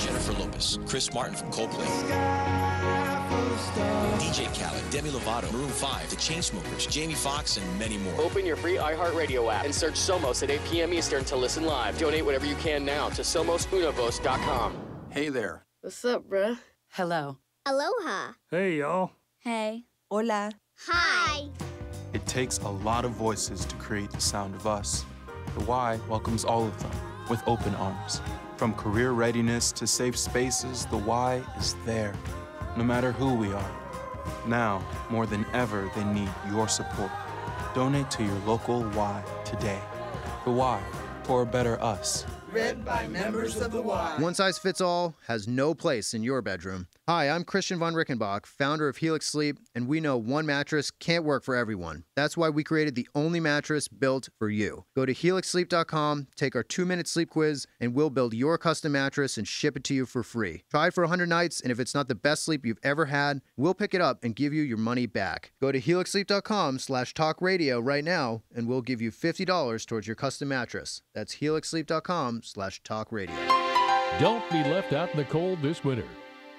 Jennifer Lopez, Chris Martin from Coldplay, DJ Khaled, Demi Lovato, Maroon 5, The Chainsmokers, Jamie Foxx, and many more. Open your free iHeartRadio app and search Somos at 8 p.m. Eastern to listen live. Donate whatever you can now to SomosUnivos.com. Hey there. What's up, bruh? Hello. Aloha. Hey, y'all. Hey. Hola. Hi. It takes a lot of voices to create the sound of us. The Y welcomes all of them with open arms. From career readiness to safe spaces, the Y is there, no matter who we are. Now, more than ever, they need your support. Donate to your local Y today. The Y, for a better us. Read by members of the Y. One size fits all has no place in your bedroom. Hi, I'm Christian von Rickenbach, founder of Helix Sleep, and we know one mattress can't work for everyone. That's why we created the only mattress built for you. Go to helixsleep.com, take our 2-minute sleep quiz, and we'll build your custom mattress and ship it to you for free. Try it for 100 nights, and if it's not the best sleep you've ever had, we'll pick it up and give you your money back. Go to helixsleep.com/talkradio right now, and we'll give you $50 towards your custom mattress. That's helixsleep.com/talkradio. Don't be left out in the cold this winter.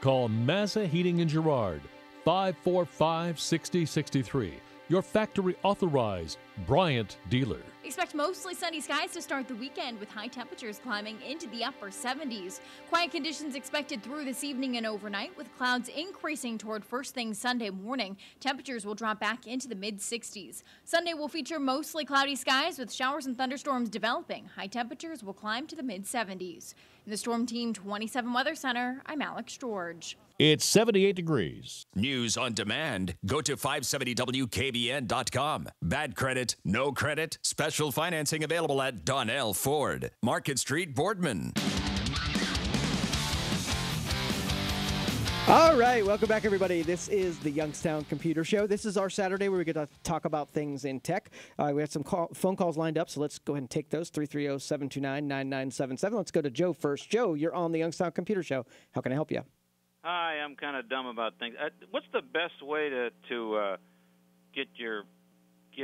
Call Mazza Heating in Girard, 545-6063. Your factory authorized Bryant dealer. Expect mostly sunny skies to start the weekend with high temperatures climbing into the upper 70s. Quiet conditions expected through this evening and overnight with clouds increasing toward first thing Sunday morning. Temperatures will drop back into the mid-60s. Sunday will feature mostly cloudy skies with showers and thunderstorms developing. High temperatures will climb to the mid-70s. In the Storm Team 27 Weather Center, I'm Alex George. It's 78 degrees. News on demand. Go to 570WKBN.com. Bad credit, no credit. Special financing available at Donnell Ford. Market Street, Boardman. All right, welcome back, everybody. This is the Youngstown Computer Show. This is our Saturday where we get to talk about things in tech. We have some phone calls lined up, so let's go ahead and take those. 330-729-9977. Let's go to Joe first. Joe, you're on the Youngstown Computer Show. How can I help you? Hi, I'm kind of dumb about things. What's the best way to get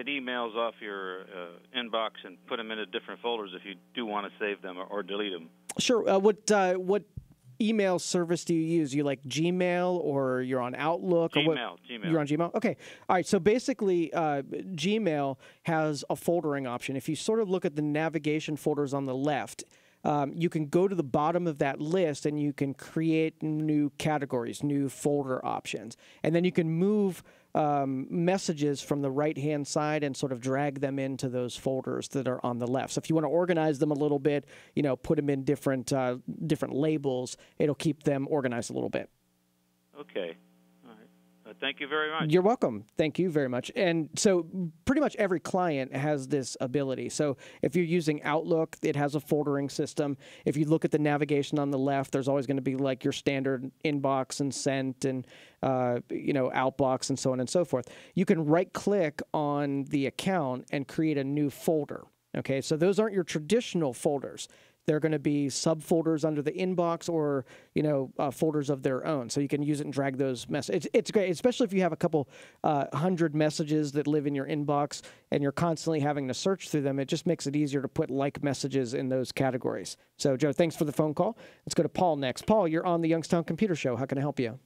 emails off your inbox and put them into different folders if you do want to save them or delete them? Sure. What email service do you use? You like Gmail or you're on Outlook? Gmail. You're on Gmail? Okay. All right. So basically, Gmail has a foldering option. If you sort of look at the navigation folders on the left, you can go to the bottom of that list and you can create new categories, new folder options. And then you can move messages from the right-hand side and sort of drag them into those folders that are on the left. So if you want to organize them a little bit, put them in different labels, it'll keep them organized a little bit. Okay. All right. Thank you very much. You're welcome. Thank you very much. And so pretty much every client has this ability. So if you're using Outlook, it has a foldering system. If you look at the navigation on the left, there's always going to be like your standard inbox and sent and outbox and so on and so forth. You can right-click on the account and create a new folder. Okay, so those aren't your traditional folders. They're going to be subfolders under the inbox or, folders of their own. So you can use it and drag those messages. It's great, especially if you have a couple 100 messages that live in your inbox and you're constantly having to search through them. It just makes it easier to put like messages in those categories. So, Joe, thanks for the phone call. Let's go to Paul next. Paul, you're on the Youngstown Computer Show. How can I help you?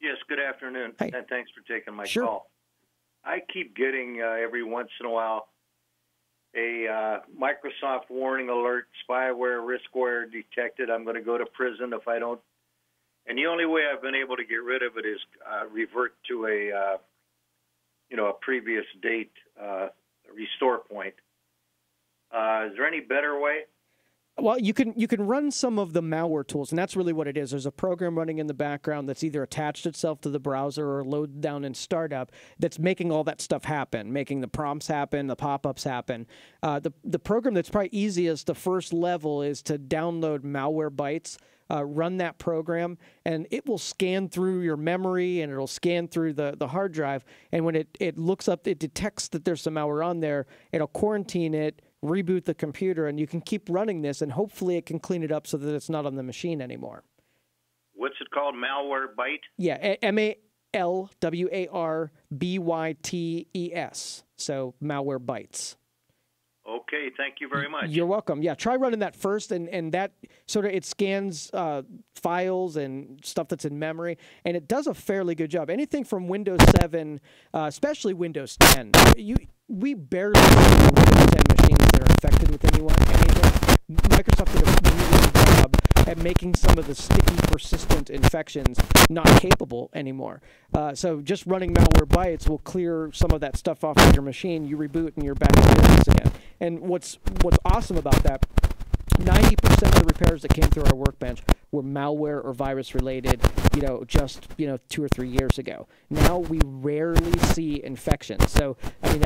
Yes, good afternoon, Hey. and thanks for taking my Sure. call. I keep getting, every once in a while, a Microsoft warning alert, spyware, riskware detected. I'm going to go to prison if I don't. And the only way I've been able to get rid of it is revert to a previous date restore point. Is there any better way? Well, you can run some of the malware tools, and that's really what it is. There's a program running in the background that's either attached itself to the browser or loaded down in startup that's making all that stuff happen, making the prompts happen, the pop-ups happen. The program that's probably easiest, the first level, is to download Malwarebytes, run that program, and it will scan through your memory and it'll scan through the hard drive. And when it looks up, it detects that there's some malware on there, it'll quarantine it, reboot the computer, and you can keep running this, and hopefully it can clean it up so that it's not on the machine anymore. What's it called? Malwarebyte? Yeah, Malwarebytes. So Malwarebytes. Okay, thank you very much. You're welcome. Yeah, try running that first, and that sort of, it scans files and stuff that's in memory, and it does a fairly good job. Anything from Windows 7, especially Windows 10, we barely see Windows 10 machines that are infected with anything. Microsoft did a really good job at making some of the sticky, persistent infections not capable anymore. So just running Malwarebytes will clear some of that stuff off of your machine. You reboot and you're back in business again. And what's awesome about that, 90% of the repairs that came through our workbench were malware or virus related, just 2 or 3 years ago. Now we rarely see infections. So I mean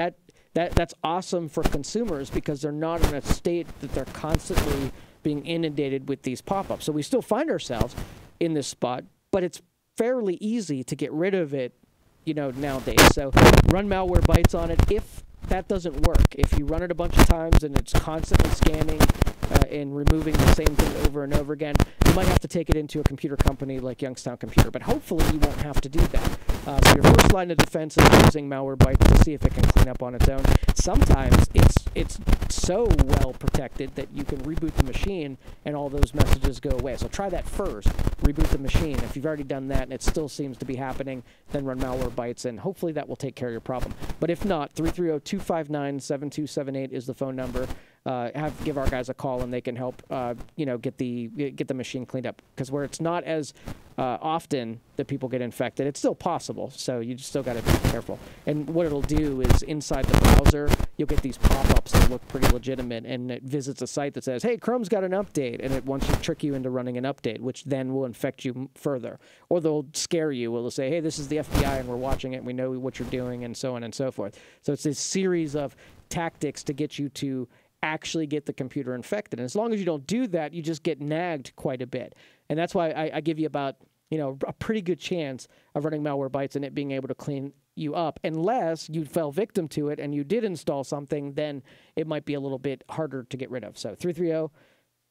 that's awesome for consumers because they're not in a state that they're constantly being inundated with these pop-ups. So we still find ourselves in this spot, but it's fairly easy to get rid of it, nowadays. So run Malwarebytes on it. If that doesn't work, if you run it a bunch of times and it's constantly scanning and removing the same thing over and over again, you might have to take it into a computer company like Youngstown Computer, but hopefully you won't have to do that. So your first line of defense is using Malwarebytes to see if it can clean up on its own. Sometimes it's so well protected that you can reboot the machine and all those messages go away. So try that first, reboot the machine. If you've already done that and it still seems to be happening, then run Malwarebytes, and hopefully that will take care of your problem. But if not, 330-259-7278 is the phone number. Give our guys a call and they can help get the machine cleaned up, because where it's not as often that people get infected, it's still possible, so you just still got to be careful. And what it'll do is inside the browser you'll get these pop-ups that look pretty legitimate, and it visits a site that says, hey, Chrome's got an update, and it wants to trick you into running an update, which then will infect you further. Or they'll scare you. They'll say, hey, this is the FBI and we're watching it and we know what you're doing, and so on and so forth. So it's this series of tactics to get you to actually get the computer infected. And as long as you don't do that, you just get nagged quite a bit. And that's why I give you about a pretty good chance of running Malwarebytes and it being able to clean you up. Unless you fell victim to it and you did install something, then it might be a little bit harder to get rid of. So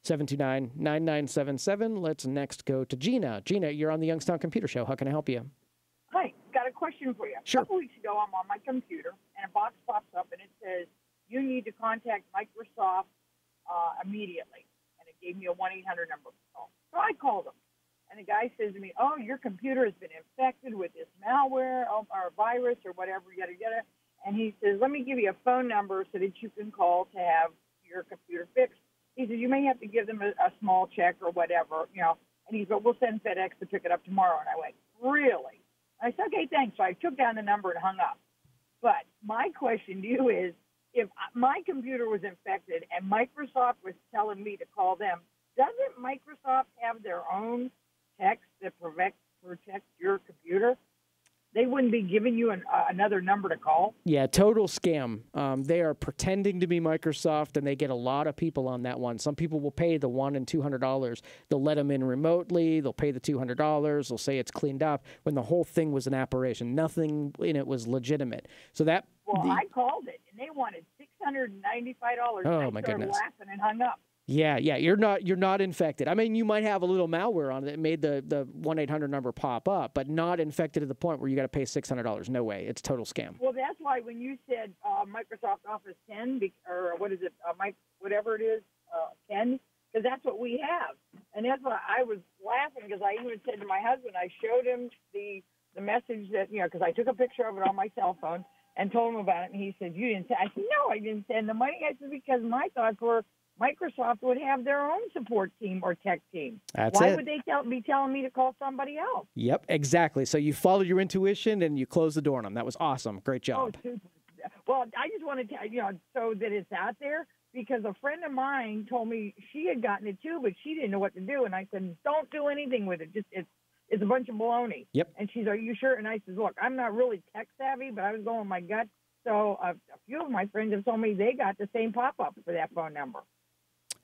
330-729-9977. Let's next go to Gina. Gina, you're on the Youngstown Computer Show. How can I help you? Hi, got a question for you. Sure. A couple weeks ago, I'm on my computer, and a box pops up, and it says, you need to contact Microsoft immediately. And it gave me a 1-800 number to call. So I called them. And the guy says to me, oh, your computer has been infected with this malware or virus or whatever, yada, yada. And he says, let me give you a phone number so that you can call to have your computer fixed. He says, you may have to give them a small check or whatever, And he said, we'll send FedEx to pick it up tomorrow. And I went, really? I said, okay, thanks. So I took down the number and hung up. But my question to you is, if my computer was infected and Microsoft was telling me to call them, doesn't Microsoft have their own text that protect your computer? They wouldn't be giving you another number to call? Yeah, total scam. They are pretending to be Microsoft, and they get a lot of people on that one. Some people will pay the $100 and $200. They'll let them in remotely. They'll pay the $200. They'll say it's cleaned up when the whole thing was an apparition. Nothing in it was legitimate. So that. Well, I called it, and they wanted $695. Oh, and I my started goodness. laughing and hung up. Yeah, you're not infected. I mean, you might have a little malware on it that made the 1-800 number pop up, but not infected to the point where you got to pay $600. No way. It's total scam. Well, that's why when you said Microsoft Office 10, or what is it, whatever it is, 10, because that's what we have. And that's why I was laughing, because I even said to my husband, I showed him the message that, because I took a picture of it on my cell phone and told him about it, and he said, you didn't send. I said, no, I didn't send the money. I said, because my thoughts were Microsoft would have their own support team or tech team. Why would they be telling me to call somebody else? Yep, exactly. So you followed your intuition and you closed the door on them. That was awesome. Great job. Oh, super. Well, I just want to tell so that it's out there, because a friend of mine told me she had gotten it too, but she didn't know what to do. And I said, don't do anything with it. Just it's a bunch of baloney. Yep. And she's, are you sure? And I said, look, I'm not really tech savvy, but I was going with my gut. So a few of my friends have told me they got the same pop-up for that phone number.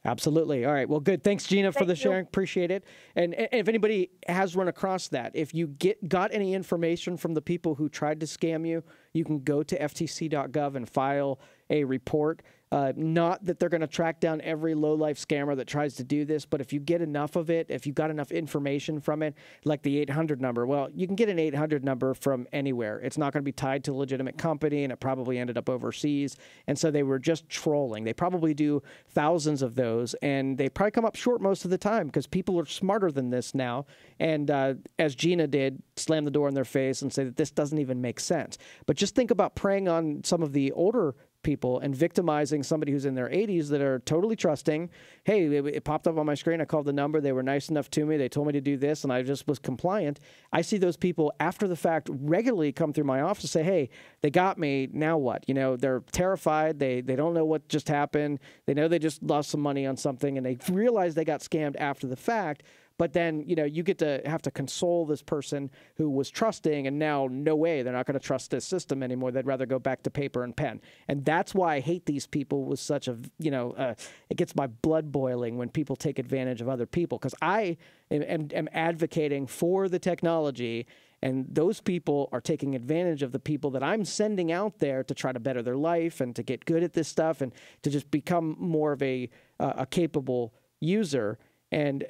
Absolutely. All right. Well, good. Thanks, Gina, for the sharing. Appreciate it. And if anybody has run across that, if you got any information from the people who tried to scam you, you can go to ftc.gov and file a report. Not that they're going to track down every low-life scammer that tries to do this, but if you get enough of it, if you got enough information from it, like the 800 number, well, you can get an 800 number from anywhere. It's not going to be tied to a legitimate company, and it probably ended up overseas. And so they were just trolling. They probably do thousands of those, and they probably come up short most of the time because people are smarter than this now. And as Gina did, slam the door in their face and say that this doesn't even make sense. But just think about preying on some of the older people and victimizing somebody who's in their 80s that are totally trusting. Hey, it popped up on my screen. I called the number. They were nice enough to me. They told me to do this, and I just was compliant. I see those people after the fact regularly come through my office and say, hey, they got me. Now what? They're terrified. They don't know what just happened. They know they just lost some money on something, and they realize they got scammed after the fact. But then, you get to have to console this person who was trusting, and now, no way, they're not going to trust this system anymore. They'd rather go back to paper and pen. And that's why I hate these people with such a, it gets my blood boiling when people take advantage of other people, because I am advocating for the technology, and those people are taking advantage of the people that I'm sending out there to try to better their life and to get good at this stuff and to just become more of a capable user. And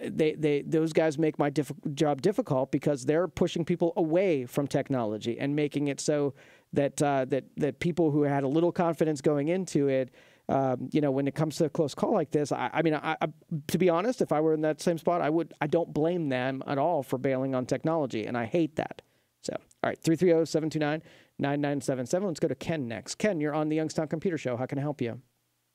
those guys make my job difficult because they're pushing people away from technology and making it so that that people who had a little confidence going into it, when it comes to a close call like this, I mean, to be honest, if I were in that same spot, I don't blame them at all for bailing on technology, and I hate that. So, all right, 330-729-9977. Let's go to Ken next. Ken, you're on the Youngstown Computer Show. How can I help you?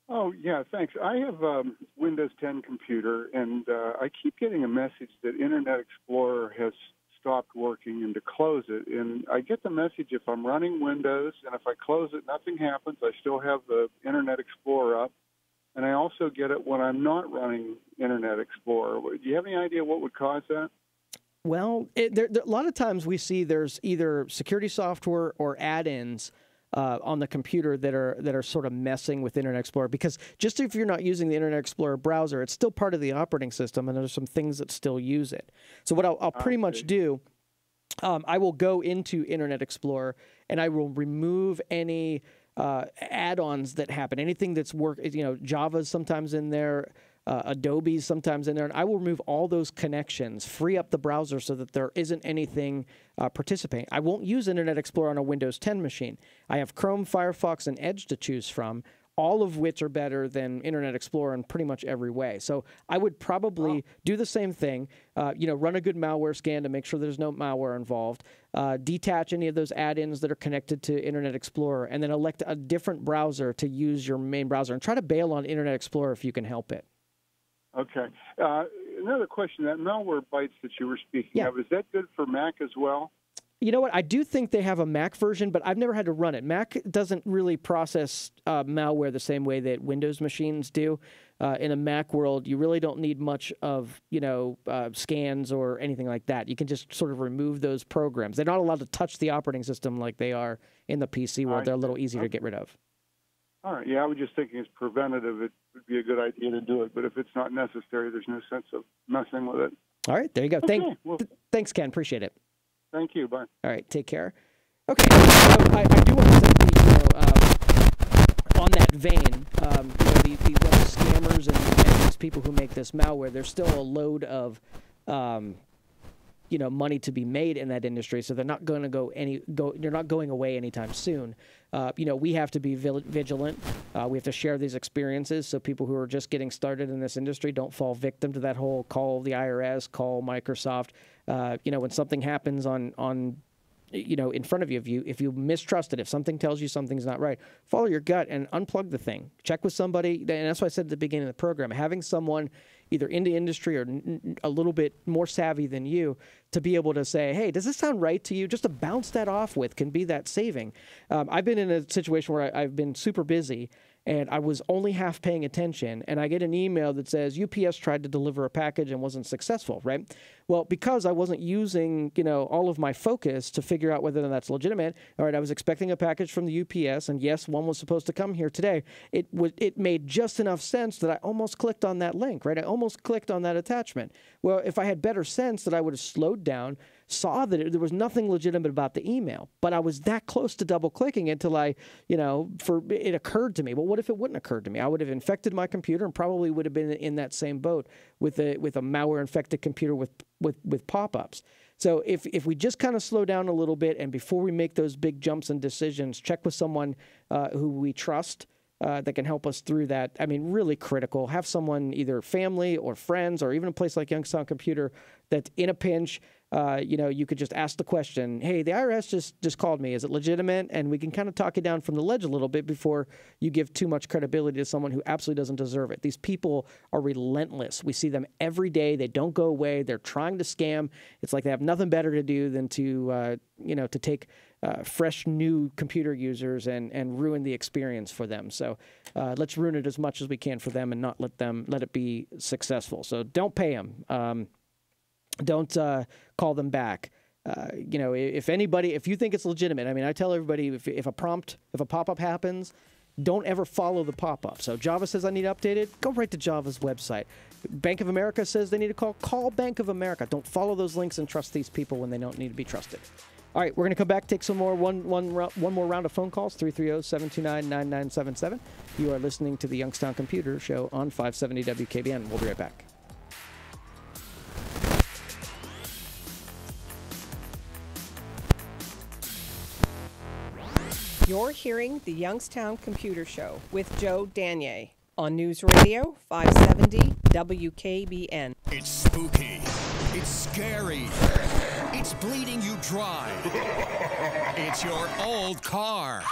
Oh, yeah, thanks. I have a Windows 10 computer, and I keep getting a message that Internet Explorer has stopped working and to close it. And I get the message if I'm running Windows, and if I close it, nothing happens. I still have the Internet Explorer up. And I also get it when I'm not running Internet Explorer. Do you have any idea what would cause that? Well, a lot of times we see there's either security software or add-ins on the computer that are sort of messing with Internet Explorer. Because just if you're not using the Internet Explorer browser, it's still part of the operating system, and there's some things that still use it. So what I'll pretty much do, I will go into Internet Explorer and I will remove any add-ons that happen. Anything that's Java's sometimes in there, Adobe's sometimes in there, and I will remove all those connections, free up the browser so that there isn't anything participating. I won't use Internet Explorer on a Windows 10 machine. I have Chrome, Firefox, and Edge to choose from, all of which are better than Internet Explorer in pretty much every way. So I would probably do the same thing, run a good malware scan to make sure there's no malware involved, detach any of those add-ins that are connected to Internet Explorer, and then elect a different browser to use your main browser, and try to bail on Internet Explorer if you can help it. Okay. Another question, that malware bytes that you were speaking of, is that good for Mac as well? You know what? I do think they have a Mac version, but I've never had to run it. Mac doesn't really process malware the same way that Windows machines do. In a Mac world, you really don't need much of, scans or anything like that. You can just sort of remove those programs. They're not allowed to touch the operating system like they are in the PC world. They're a little easier to get rid of. All right. Yeah, I was just thinking as preventative, it would be a good idea to do it. But if it's not necessary, there's no sense of messing with it. All right. There you go. Okay, Thanks, Ken. Appreciate it. Thank you. Bye. All right. Take care. Okay. So I do want to say, on that vein, these little scammers and these people who make this malware, there's still a load of money to be made in that industry, so they're not going to they're not going away anytime soon. We have to be vigilant. We have to share these experiences so people who are just getting started in this industry don't fall victim to that whole call the IRS, call Microsoft. When something happens on in front of you, if you mistrust it, if something tells you something's not right, follow your gut and unplug the thing. Check with somebody, and that's why I said at the beginning of the program, having someone either in the industry or a little bit more savvy than you to be able to say, hey, does this sound right to you? Just to bounce that off with can be that saving. I've been in a situation where I've been super busy and I was only half paying attention, and I get an email that says UPS tried to deliver a package and wasn't successful, right? Well, because I wasn't using, all of my focus to figure out whether that's legitimate. All right, I was expecting a package from the UPS, and yes, one was supposed to come here today. It made just enough sense that I almost clicked on that link, right? I almost clicked on that attachment. Well, if I had better sense, that I would have slowed down, saw that there was nothing legitimate about the email, but I was that close to double clicking until it occurred to me. Well, what if it wouldn't occur to me? I would have infected my computer and probably would have been in that same boat with a malware infected computer with pop-ups. So if we just kind of slow down a little bit, and before we make those big jumps and decisions, check with someone who we trust that can help us through that. I mean, really critical. Have someone, either family or friends, or even a place like Youngstown Computer, that's in a pinch. You could just ask the question, hey, the IRS just called me. Is it legitimate? And we can kind of talk it down from the ledge a little bit before you give too much credibility to someone who absolutely doesn't deserve it. These people are relentless. We see them every day. They don't go away. They're trying to scam. It's like they have nothing better to do than to take fresh new computer users and ruin the experience for them. So let's ruin it as much as we can for them and not let it be successful. So don't pay them. Don't call them back. If you think it's legitimate, I mean, I tell everybody, if a pop-up happens, don't ever follow the pop-up. So Java says I need updated, go right to Java's website. Bank of America says they need to call Bank of America. Don't follow those links and trust these people when they don't need to be trusted. All right, we're going to come back, take some more one more round of phone calls, 330-729-9977. You are listening to the Youngstown Computer Show on 570 WKBN. We'll be right back. You're hearing the Youngstown Computer Show with Joe Danier on News Radio 570 WKBN. It's spooky. It's scary. It's bleeding you dry. It's your old car.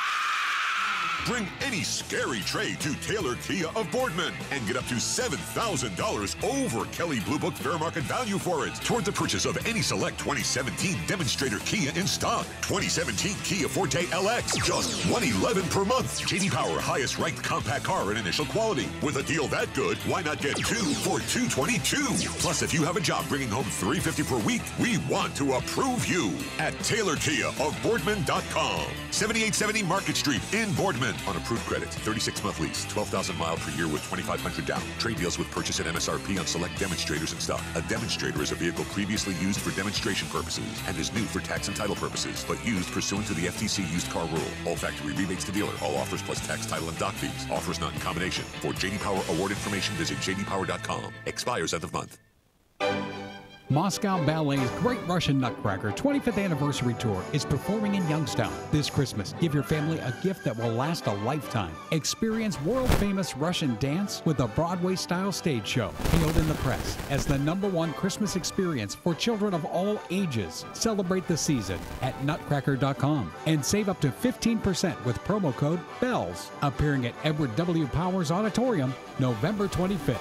Bring any scary trade to Taylor Kia of Boardman and get up to $7,000 over Kelley Blue Book fair market value for it toward the purchase of any select 2017 demonstrator Kia in stock. 2017 Kia Forte LX, just $111 per month. J.D. Power highest ranked compact car in initial quality. With a deal that good, why not get two for $222? Plus, if you have a job bringing home $350 per week, we want to approve you at Taylor Kia of Boardman.com. 7870 Market Street in Boardman. On approved credit, 36-month lease, 12,000 mile per year with $2,500 down. Trade deals with purchase at MSRP on select demonstrators and stock. A demonstrator is a vehicle previously used for demonstration purposes and is new for tax and title purposes, but used pursuant to the FTC used car rule. All factory rebates to dealer. All offers plus tax, title, and dock fees. Offers not in combination. For J.D. Power award information, visit jdpower.com. Expires end of month. Moscow Ballet's Great Russian Nutcracker 25th Anniversary Tour is performing in Youngstown this Christmas. Give your family a gift that will last a lifetime. Experience world-famous Russian dance with a Broadway-style stage show, hailed in the press as the #1 Christmas experience for children of all ages. Celebrate the season at nutcracker.com and save up to 15% with promo code BELLS. Appearing at Edward W. Powers Auditorium, November 25th.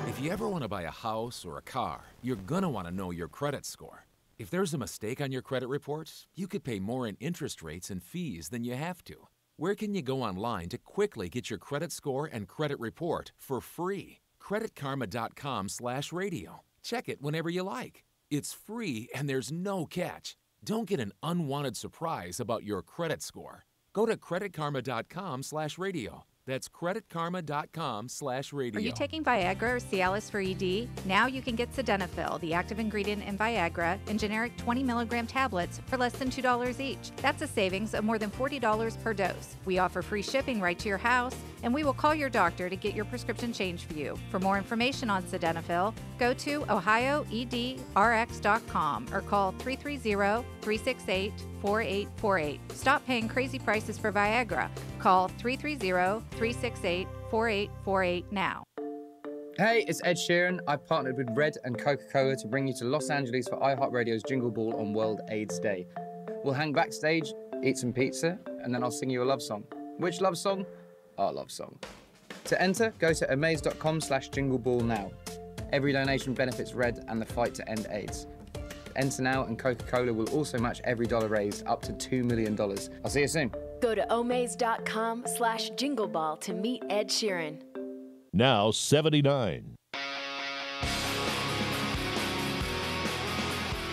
If you ever want to buy a house or a car, you're going to want to know your credit score. If there's a mistake on your credit reports, you could pay more in interest rates and fees than you have to. Where can you go online to quickly get your credit score and credit report for free? creditkarma.com/radio. Check it whenever you like. It's free and there's no catch. Don't get an unwanted surprise about your credit score. Go to creditkarma.com/radio. That's creditkarma.com/radio. Are you taking Viagra or Cialis for ED? Now you can get Sildenafil, the active ingredient in Viagra, in generic 20 milligram tablets for less than $2 each. That's a savings of more than $40 per dose. We offer free shipping right to your house, and we will call your doctor to get your prescription changed for you. For more information on Sildenafil, go to ohioedrx.com or call 330-368-4848. Stop paying crazy prices for Viagra. Call 330-368-4848 now. Hey, it's Ed Sheeran. I've partnered with Red and Coca-Cola to bring you to Los Angeles for iHeartRadio's Jingle Ball on World AIDS Day. We'll hang backstage, eat some pizza, and then I'll sing you a love song. Which love song? Our love song. To enter, go to amaze.com/jingleball now. Every donation benefits Red and the fight to end AIDS. Enter now, and Coca-Cola will also match every dollar raised up to $2 million. I'll see you soon. Go to omaze.com/jingleball to meet Ed Sheeran. Now 79.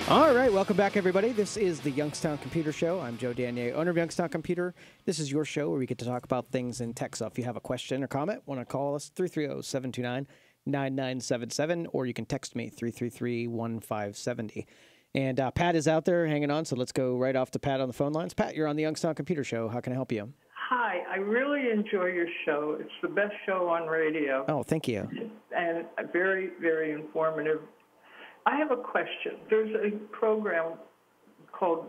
All right, welcome back, everybody. This is the Youngstown Computer Show. I'm Joe Danier, owner of Youngstown Computer. This is your show where we get to talk about things in tech. So if you have a question or comment, want to call us, 330-729-9977, or you can text me, 333-1570. And Pat is out there hanging on, so let's go right off to Pat on the phone lines. Pat, you're on the Youngstown Computer Show. How can I help you? Hi, I really enjoy your show. It's the best show on radio. Oh, thank you. And very, very informative. I have a question. There's a program called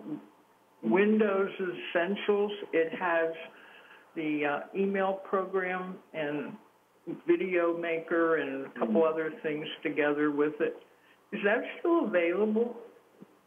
Windows Essentials. It has the email program and video maker and a couple other things together with it. Is that still available?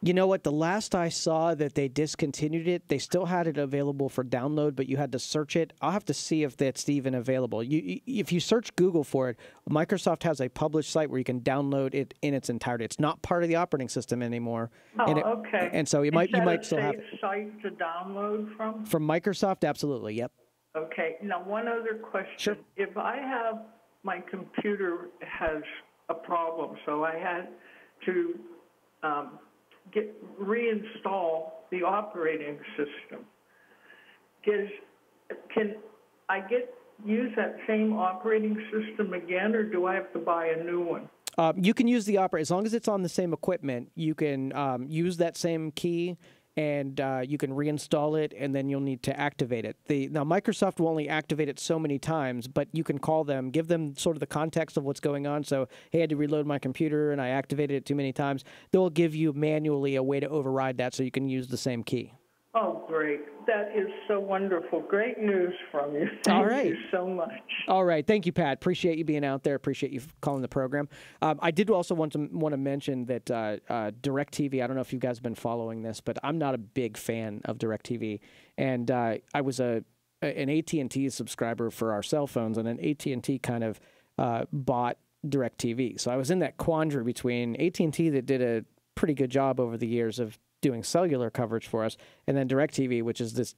You know what? The last I saw that they discontinued it, they still had it available for download, but you had to search it. I'll have to see if that's even available. If you search Google for it, Microsoft has a published site where you can download it in its entirety. It's not part of the operating system anymore. Oh, okay. And so you might still have it. Is that a safe site to download from? From Microsoft, absolutely. Yep. Okay. Now, one other question. Sure. If I have my computer has a problem, so I had to reinstall the operating system. Can I use that same operating system again, or do I have to buy a new one? You can use the as long as it's on the same equipment. You can use that same key, and you can reinstall it, and then you'll need to activate it. Now, Microsoft will only activate it so many times, but you can call them, give them sort of the context of what's going on. So, hey, I had to reload my computer, and I activated it too many times. They'll give you manually a way to override that so you can use the same key. Oh, great. That is so wonderful. Great news from you. Thank you so much. All right. Thank you, Pat. Appreciate you being out there. Appreciate you calling the program. I did also want to mention that DirecTV, I don't know if you guys have been following this, but I'm not a big fan of DirecTV. And I was an AT&T subscriber for our cell phones, and then AT&T kind of bought DirecTV. So I was in that quandary between AT&T that did a pretty good job over the years of doing cellular coverage for us, and then DirecTV, which is this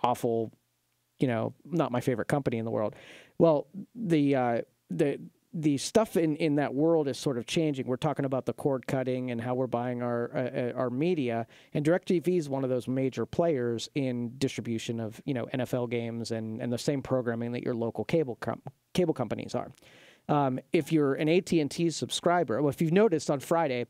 awful, not my favorite company in the world. Well, the stuff in that world is sort of changing. We're talking about the cord cutting and how we're buying our media, and DirecTV is one of those major players in distribution of NFL games and the same programming that your local cable companies are. If you're an AT&T subscriber, well, if you've noticed on Friday,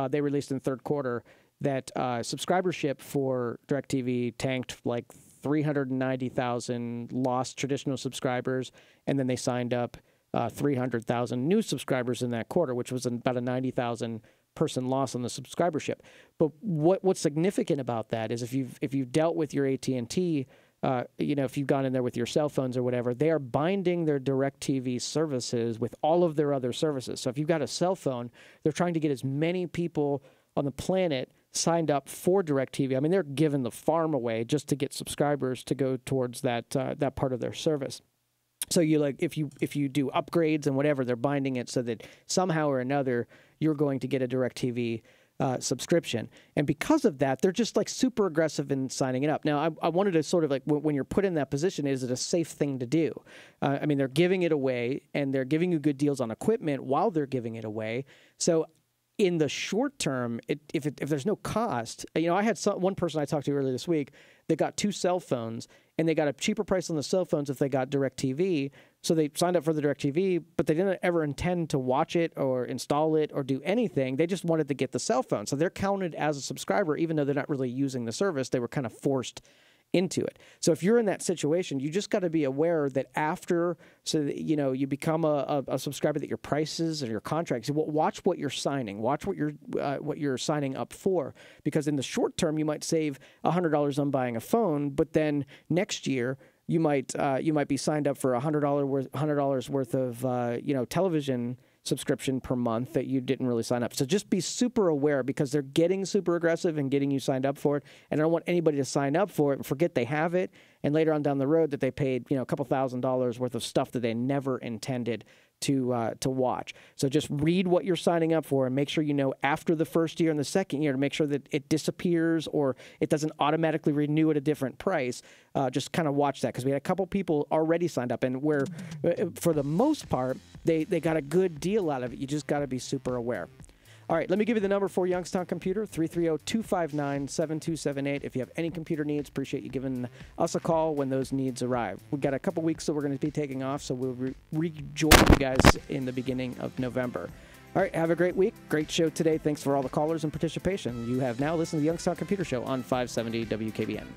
they released in the third quarter that subscribership for DirecTV tanked like 390,000 lost traditional subscribers, and then they signed up 300,000 new subscribers in that quarter, which was about a 90,000 person loss on the subscribership. But what's significant about that is if you've dealt with your AT&T, if you've gone in there with your cell phones or whatever, they are binding their DirecTV services with all of their other services. So if you've got a cell phone, they're trying to get as many people on the planet signed up for DirecTV. I mean, they're giving the farm away just to get subscribers to go towards that part of their service. So if you do upgrades and whatever, they're binding it so that somehow or another you're going to get a DirecTV subscription. And because of that, they're just like super aggressive in signing it up. Now, I wanted to sort of like, when you're put in that position, is it a safe thing to do? I mean, they're giving it away, and they're giving you good deals on equipment while they're giving it away. So in the short term, if there's no cost, I had one person I talked to earlier this week that got 2 cell phones, and they got a cheaper price on the cell phones if they got DirecTV. So they signed up for the DirecTV, but they didn't ever intend to watch it or install it or do anything. They just wanted to get the cell phone. So they're counted as a subscriber, even though they're not really using the service. They were kind of forced into it. So if you're in that situation, you just got to be aware that after, you become a subscriber, that your prices and your contracts, watch what you're signing, watch what you're signing up for, because in the short term you might save $100 on buying a phone, but then next year you might be signed up for $100 worth of television subscription per month that you didn't really sign up. So just be super aware, because they're getting super aggressive and getting you signed up for it. And I don't want anybody to sign up for it and forget they have it, and later on down the road that they paid a couple $1,000s worth of stuff that they never intended to watch. So just read what you're signing up for and make sure after the first year and the second year to make sure that it disappears or it doesn't automatically renew at a different price. Just kind of watch that, because we had a couple people already signed up, and where for the most part they got a good deal out of it. You just got to be super aware. All right, let me give you the number for Youngstown Computer, 330-259-7278. If you have any computer needs, appreciate you giving us a call when those needs arrive. We've got a couple weeks that we're going to be taking off, so we'll rejoin you guys in the beginning of November. All right, have a great week. Great show today. Thanks for all the callers and participation. You have now listened to the Youngstown Computer Show on 570 WKBN.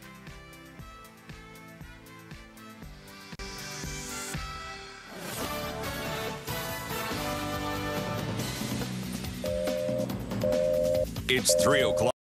It's 3 o'clock.